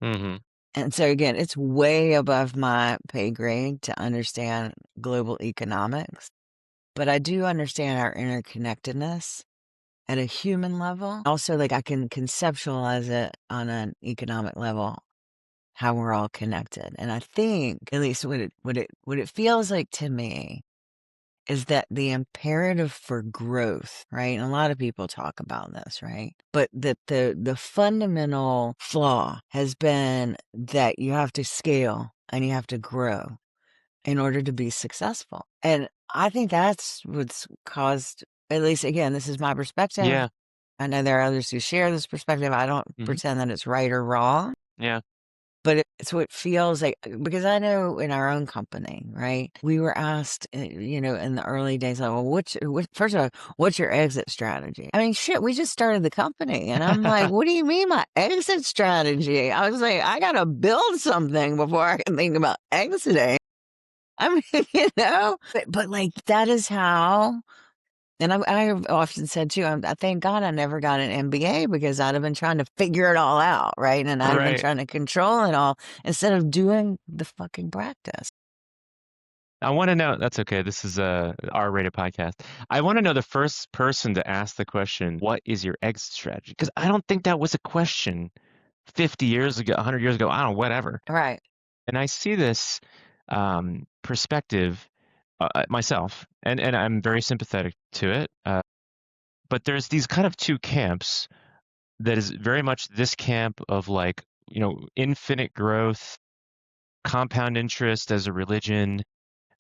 Mm-hmm. And so again, it's way above my pay grade to understand global economics, but I do understand our interconnectedness at a human level. Also, like I can conceptualize it on an economic level, how we're all connected. And I think, at least what it feels like to me, is that the imperative for growth, right? And a lot of people talk about this, right? But that the fundamental flaw has been that you have to scale and you have to grow in order to be successful. And I think that's what's caused, at least again, this is my perspective. Yeah. I know there are others who share this perspective. I don't Mhm. pretend that it's right or wrong. Yeah. But it's what feels like, because I know in our own company, right? We were asked, in the early days, like, well, first of all, what's your exit strategy? I mean, shit, we just started the company. And I'm like, what do you mean my exit strategy? I was like, I got to build something before I can think about exiting. I mean, but like that is how. And I've often said too, I thank God I never got an MBA because I'd have been trying to figure it all out, right? And I'd have been Right. trying to control it all instead of doing the fucking practice. I want to know. That's okay. This is a R-rated podcast. I want to know the first person to ask the question, "What is your exit strategy?" Because I don't think that was a question 50 years ago, 100 years ago. I don't know, whatever. Right. And I see this perspective myself, and I'm very sympathetic to it. But there's these kind of two camps that is very much this camp of like, infinite growth, compound interest as a religion.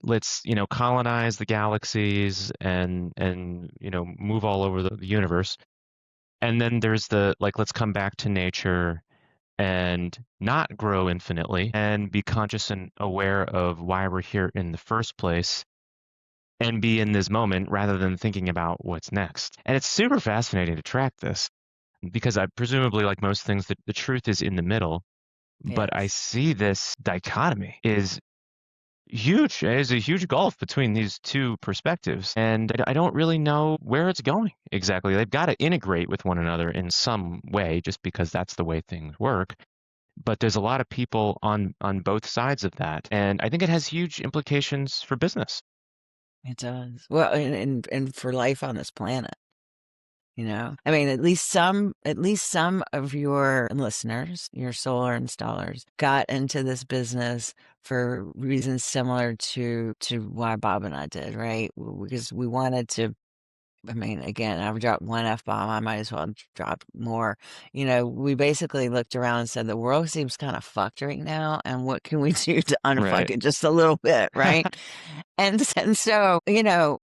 Let's, colonize the galaxies and move all over the universe. And then there's the like, let's come back to nature and not grow infinitely and be conscious and aware of why we're here in the first place and be in this moment rather than thinking about what's next. And it's super fascinating to track this because I presumably, like most things, the truth is in the middle. But I Yes. see this dichotomy is huge. There's a huge gulf between these two perspectives. And I don't really know where it's going exactly. They've got to integrate with one another in some way just because that's the way things work. But there's a lot of people on both sides of that. And I think it has huge implications for business. It does. Well, and for life on this planet. I mean, at least some of your listeners, your solar installers, got into this business for reasons similar to why Bob and I did, right? Because we wanted to. I mean, again, I've dropped one F-bomb. I might as well drop more. We basically looked around and said, the world seems kind of fucked right now. And what can we do to unfuck Right. it just a little bit, right? and so,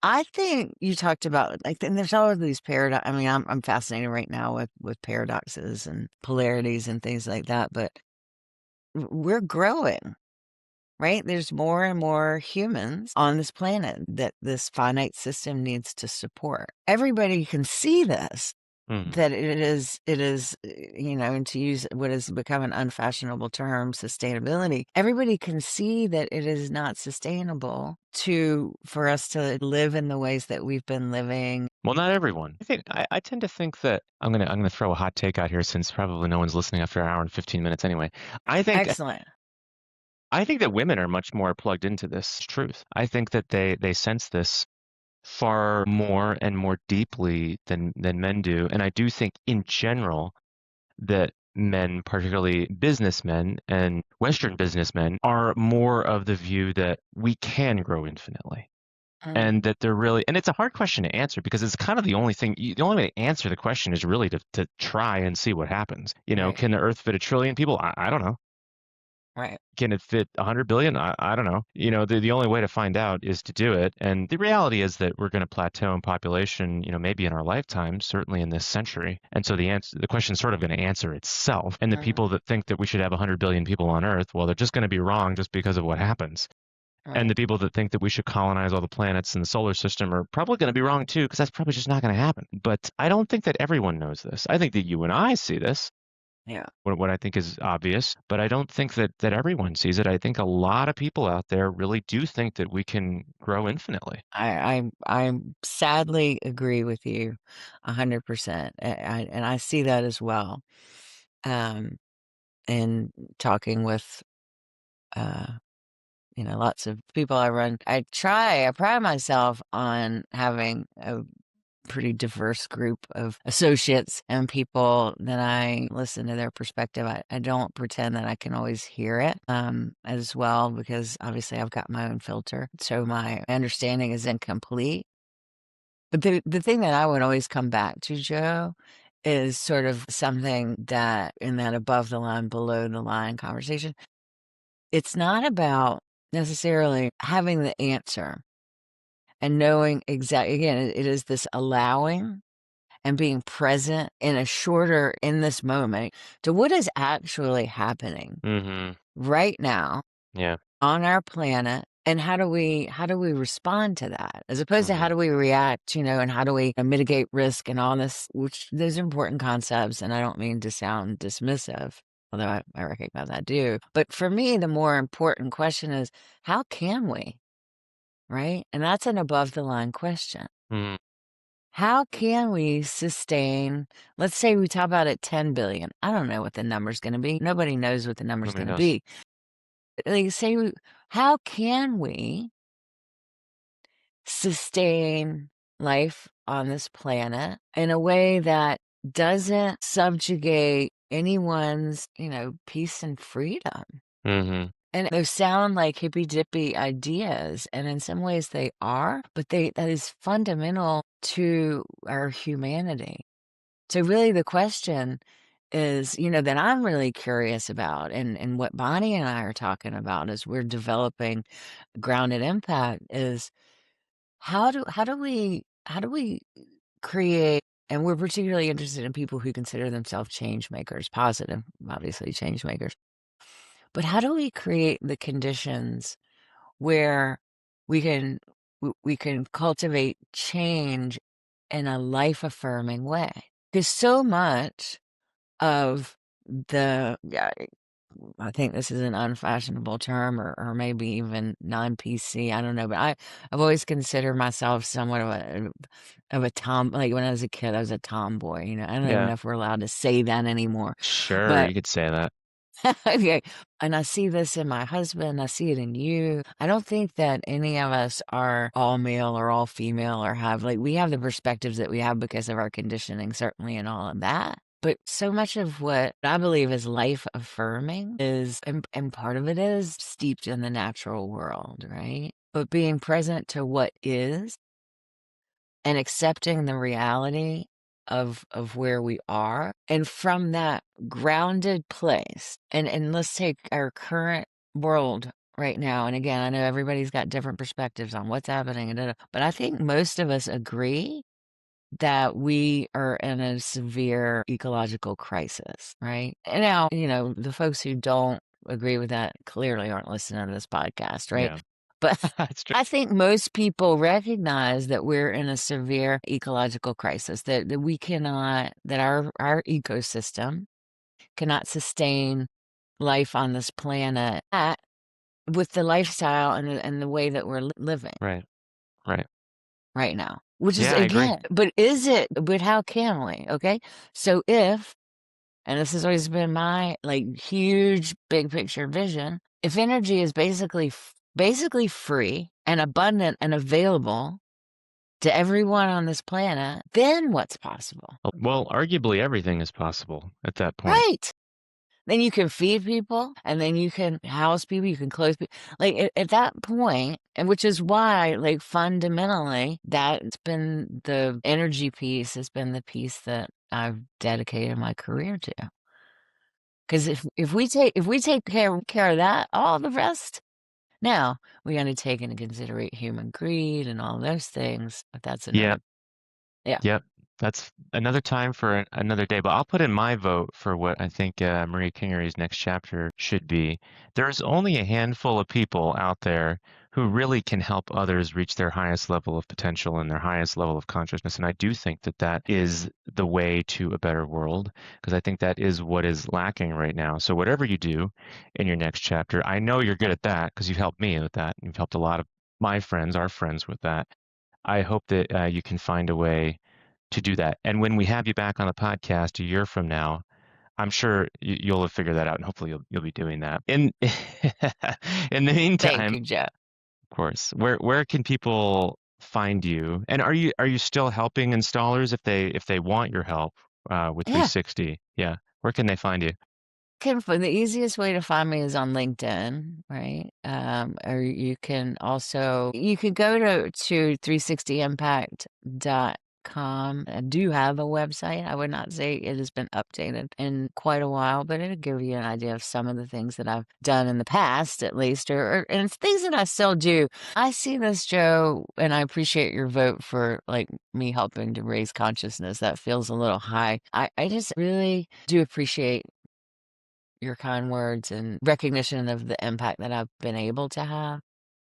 I think you talked about and there's all of these paradox. I mean, I'm fascinated right now with paradoxes and polarities and things like that, but we're growing. Right? There's more and more humans on this planet that this finite system needs to support. Everybody can see this, that it is, and to use what has become an unfashionable term, sustainability. Everybody can see that it is not sustainable for us to live in the ways that we've been living Well, not everyone. I tend to think that I'm gonna throw a hot take out here since probably no one's listening after an hour and 15 minutes anyway. I think Excellent. I think that women are much more plugged into this truth. I think that they sense this far more and more deeply than men do. And I do think in general that men, particularly businessmen and Western businessmen, are more of the view that we can grow infinitely. Mm, And that they're really, and it's a hard question to answer because it's kind of the only thing, the only way to answer the question is really to try and see what happens. You know, right, can the earth fit a trillion people? I don't know. right. Can it fit 100 billion? I don't know. You know, the only way to find out is to do it. And the reality is that we're going to plateau in population, you know, maybe in our lifetime, certainly in this century. And so the question is sort of going to answer itself. And the Mhm, people that think that we should have 100 billion people on Earth, well, they're just going to be wrong just because of what happens. And right. the people that think that we should colonize all the planets in the solar system are probably going to be wrong too, because that's probably just not going to happen. But I don't think that everyone knows this. I think that you and I see this, Yeah. what I think is obvious, but I don't think that everyone sees it. I think a lot of people out there really do think that we can grow infinitely. I sadly agree with you 100%. And I see that as well. Um, and talking with, uh, lots of people I run, I pride myself on having a pretty diverse group of associates and people that I listen to their perspective. I don't pretend that I can always hear it as well, because obviously I've got my own filter. So my understanding is incomplete. But the thing that I would always come back to, Joe, is sort of something that in that above the line, below the line conversation, it's not about necessarily having the answer and knowing exactly, again, it is this allowing and being present in a shorter, in this moment, to what is actually happening Mm-hmm. right now Yeah. on our planet, and how do we respond to that, as opposed to how Mm-hmm. do we react, and how do we mitigate risk and all this, which those are important concepts, and I don't mean to sound dismissive, although I recognize I do. But for me, the more important question is, how can we, right? And that's an above the line question. Mm-hmm. How can we sustain, let's say we talk about it 10 billion. I don't know what the number's going to be. Nobody knows what the number's Nobody going to knows. be. Like say, how can we sustain life on this planet in a way that doesn't subjugate anyone's, peace and freedom? Mm-hmm. And those sound like hippy dippy ideas, and in some ways they are, but that is fundamental to our humanity. So really the question is, that I'm really curious about, and what Bonnie and I are talking about as we're developing grounded impact, is how do we create, and we're particularly interested in people who consider themselves change makers, positive, obviously change makers. But how do we create the conditions where we can we can cultivate change in a life affirming way? Because so much of the, yeah, I think this is an unfashionable term, or maybe even non-PC. I don't know, but I've always considered myself somewhat of a tom. Like when I was a kid, I was a tomboy. I don't even Yeah. know if we're allowed to say that anymore. Sure, But you could say that. okay, and I see this in my husband. I see it in you. I don't think that any of us are all male or all female, or we have the perspectives that we have because of our conditioning, certainly, and all of that. But so much of what I believe is life affirming is, and part of it is steeped in the natural world, right? But being present to what is and accepting the reality of where we are, and from that grounded place, and let's take our current world right now. And again, I know everybody's got different perspectives on what's happening, but I think most of us agree that we are in a severe ecological crisis, right? And now, the folks who don't agree with that clearly aren't listening to this podcast, right? Yeah. But That's true. I think most people recognize that we're in a severe ecological crisis, that we cannot, that our ecosystem cannot sustain life on this planet with the lifestyle and the way that we're living. Right. Right. right now, which is Yeah, I agree. again, but how can we? Okay. So and this has always been my like huge big picture vision, if energy is basically free and abundant and available to everyone on this planet, then what's possible? Well, arguably everything is possible at that point. Right. Then you can feed people and then you can house people, you can clothe people. Like at that point, and which is why, like fundamentally, that's been the energy piece has been the piece that I've dedicated my career to. Because if we take care of that, all the rest, now we got to take into consideration human greed and all those things. But that's Yeah. another. Yeah. Yep. That's another time for another day. But I'll put in my vote for what I think Maria Kingery's next chapter should be. There's only a handful of people out there who really can help others reach their highest level of potential and their highest level of consciousness. And I do think that that is the way to a better world, because I think that is what is lacking right now. So whatever you do in your next chapter, I know you're good at that because you've helped me with that. You've helped a lot of my friends, our friends with that. I hope that you can find a way to do that. And when we have you back on the podcast a year from now, I'm sure you'll have figured that out, and hopefully you'll be doing that. In in the Thank meantime, you, Joe. of course, where can people find you? And are you still helping installers if they want your help with Yeah. 360? Yeah, where can they find you? The easiest way to find me is on LinkedIn, right? Or you can go to 360impact.com. I do have a website. I would not say it has been updated in quite a while, but it'll give you an idea of some of the things that I've done in the past, at least, and it's things that I still do. I see this, Joe, and I appreciate your vote for like me helping to raise consciousness. That feels a little high. I just really do appreciate your kind words and recognition of the impact that I've been able to have.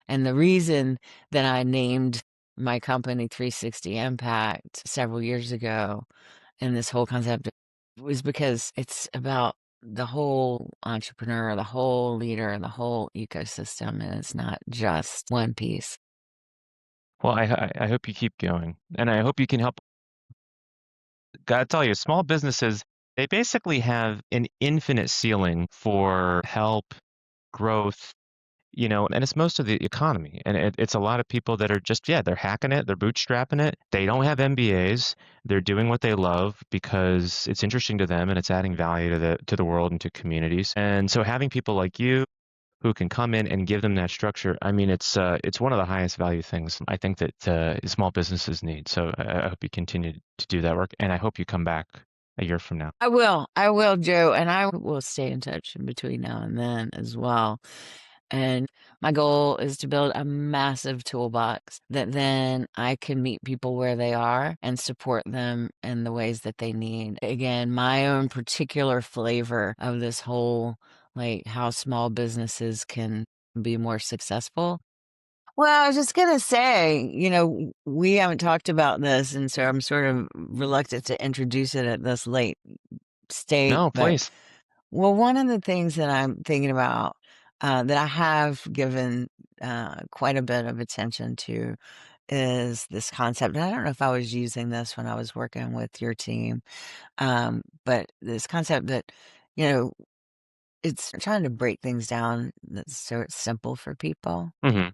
And the reason that I named my company 360 Impact several years ago and this whole concept was because it's about the whole entrepreneur, the whole leader, the whole ecosystem. And it's not just one piece. Well, I hope you keep going, and I hope you can help. Gotta tell you, small businesses, they basically have an infinite ceiling for help, growth, and it's most of the economy. And it's a lot of people that are just, yeah, they're hacking it, they're bootstrapping it. They don't have MBAs. They're doing what they love because it's interesting to them and it's adding value to the world and to communities. And so having people like you who can come in and give them that structure, I mean, it's one of the highest value things I think that small businesses need. So I hope you continue to do that work, and I hope you come back a year from now. I will, Joe, and I will stay in touch in between now and then as well. And my goal is to build a massive toolbox that then I can meet people where they are and support them in the ways that they need. Again, my own particular flavor of this whole, like how small businesses can be more successful. Well, I was just going to say, we haven't talked about this, and so I'm sort of reluctant to introduce it at this late state. No, But, please. well, one of the things that I'm thinking about that I have given quite a bit of attention to is this concept. And I don't know if I was using this when I was working with your team, but this concept that, you know, it's trying to break things down so it's simple for people. Hmm.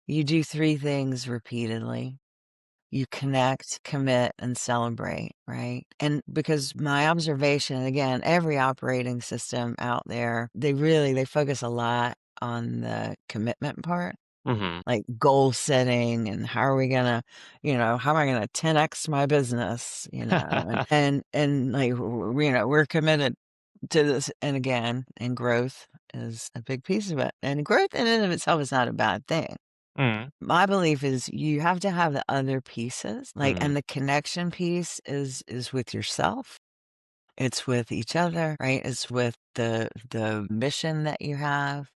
You do three things repeatedly. You connect, commit, and celebrate, right? And because my observation, and again, every operating system out there, they focus a lot on the commitment part, Hmm. like goal setting and how are we gonna, how am I gonna 10x my business, and like we're committed to this, and again, and growth is a big piece of it. And growth in and of itself is not a bad thing. Mm, My belief is you have to have the other pieces, like, mm, and the connection piece is with yourself. It's with each other, right? It's with the mission that you have,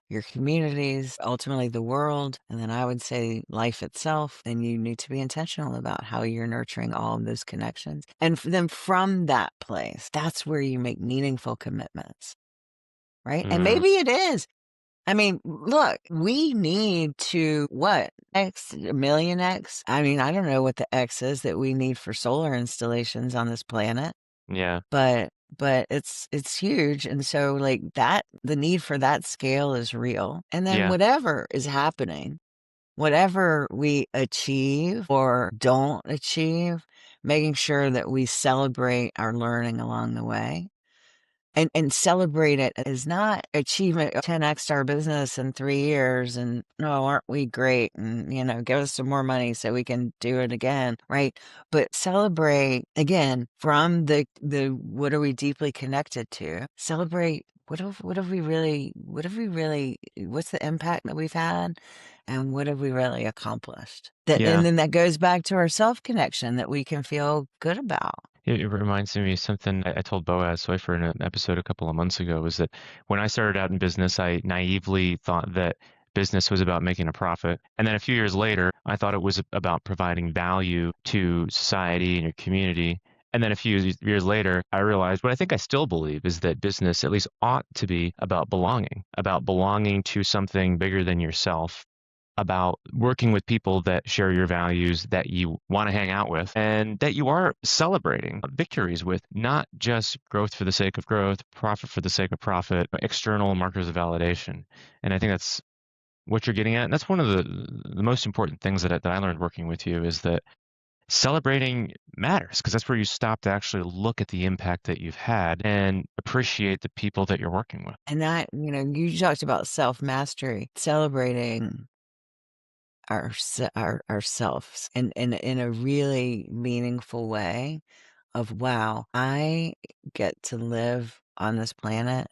your communities, ultimately the world, and then I would say life itself. Then you need to be intentional about how you're nurturing all of those connections. And then from that place, that's where you make meaningful commitments, right? And mm, maybe it is. I mean, look, we need to what? X, a million X? I mean, I don't know what the X is that we need for solar installations on this planet, Yeah. but it's huge. And so like that, the need for that scale is real. And then Yeah. whatever is happening, whatever we achieve or don't achieve, making sure that we celebrate our learning along the way. And celebrate it is not achievement 10x our business in 3 years and no, aren't we great? And give us some more money so we can do it again, right? But celebrate again from the what are we deeply connected to? Celebrate what have we really what's the impact that we've had and what have we really accomplished? That Yeah. and then that goes back to our self connection that we can feel good about. It reminds me of something I told Boaz Swifer in an episode a couple of months ago, was that when I started out in business, I naively thought that business was about making a profit. And then a few years later, I thought it was about providing value to society and your community. And then a few years later, I realized what I think I still believe is that business at least ought to be about belonging to something bigger than yourself, about working with people that share your values, that you want to hang out with, and that you are celebrating victories with, not just growth for the sake of growth, profit for the sake of profit, external markers of validation. And I think that's what you're getting at. And that's one of the most important things that I learned working with you, is that celebrating matters, because that's where you stop to actually look at the impact that you've had and appreciate the people that you're working with. And that, you talked about self-mastery, celebrating ourselves in a really meaningful way of, wow, I get to live on this planet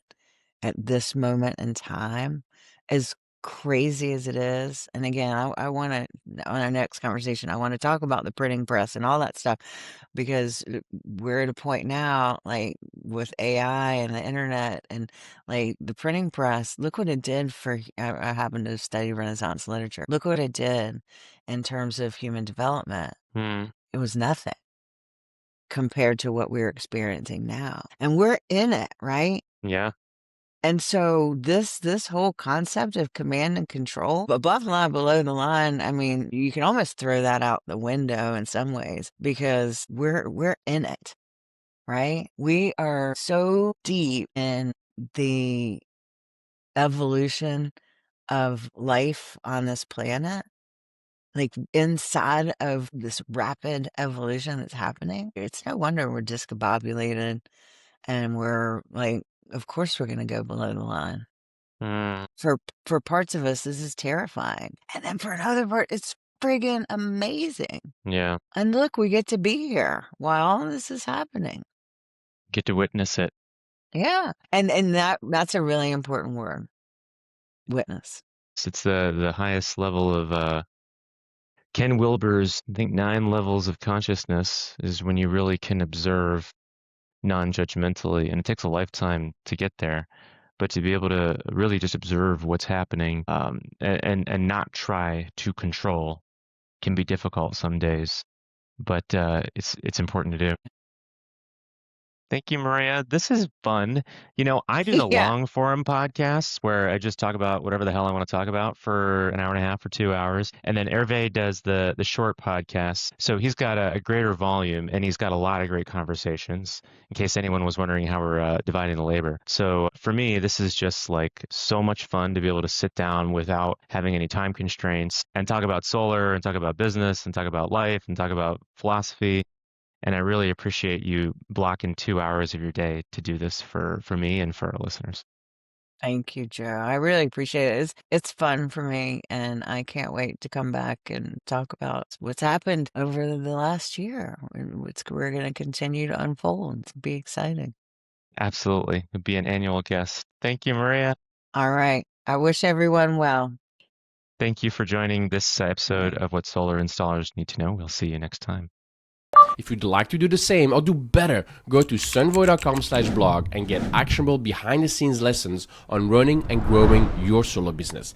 at this moment in time, as crazy as it is. And again, I want to, on our next conversation, I want to talk about the printing press and all that stuff, because we're at a point now, like with AI and the internet and like the printing press, look what it did for, I happen to study Renaissance literature. Look what it did in terms of human development. It was nothing compared to what we're experiencing now. And we're in it, right? Yeah. And so this whole concept of command and control, above the line, below the line, I mean, you can almost throw that out the window in some ways, because we're in it, right? We are so deep in the evolution of life on this planet, like inside of this rapid evolution that's happening. It's no wonder we're discombobulated and we're like, of course we're going to go below the line. For parts of us, this is terrifying. And then for another part, it's friggin' amazing. Yeah. And look, we get to be here while all this is happening. Get to witness it. Yeah. And that's a really important word. Witness. It's the highest level of Ken Wilber's, I think, 9 levels of consciousness, is when you really can observe non-judgmentally, and it takes a lifetime to get there, but to be able to really just observe what's happening, and not try to control, can be difficult some days, but it's important to do. Thank you, Maria. This is fun. I do the Yeah. long form podcasts where I just talk about whatever the hell I want to talk about for an hour and a half or 2 hours. And then Hervé does the short podcasts. So he's got a greater volume, and he's got a lot of great conversations, in case anyone was wondering how we're dividing the labor. So for me, this is just like so much fun to be able to sit down without having any time constraints and talk about solar and talk about business and talk about life and talk about philosophy. And I really appreciate you blocking 2 hours of your day to do this for me and for our listeners. Thank you, Joe. I really appreciate it. It's fun for me, and I can't wait to come back and talk about what's happened over the last year. We're going to continue to unfold. It's be exciting. Absolutely. You'll be an annual guest. Thank you, Maria. All right. I wish everyone well. Thank you for joining this episode of What Solar Installers Need to Know. We'll see you next time. If you'd like to do the same or do better, go to sunvoy.com/blog and get actionable behind-the-scenes lessons on running and growing your solar business.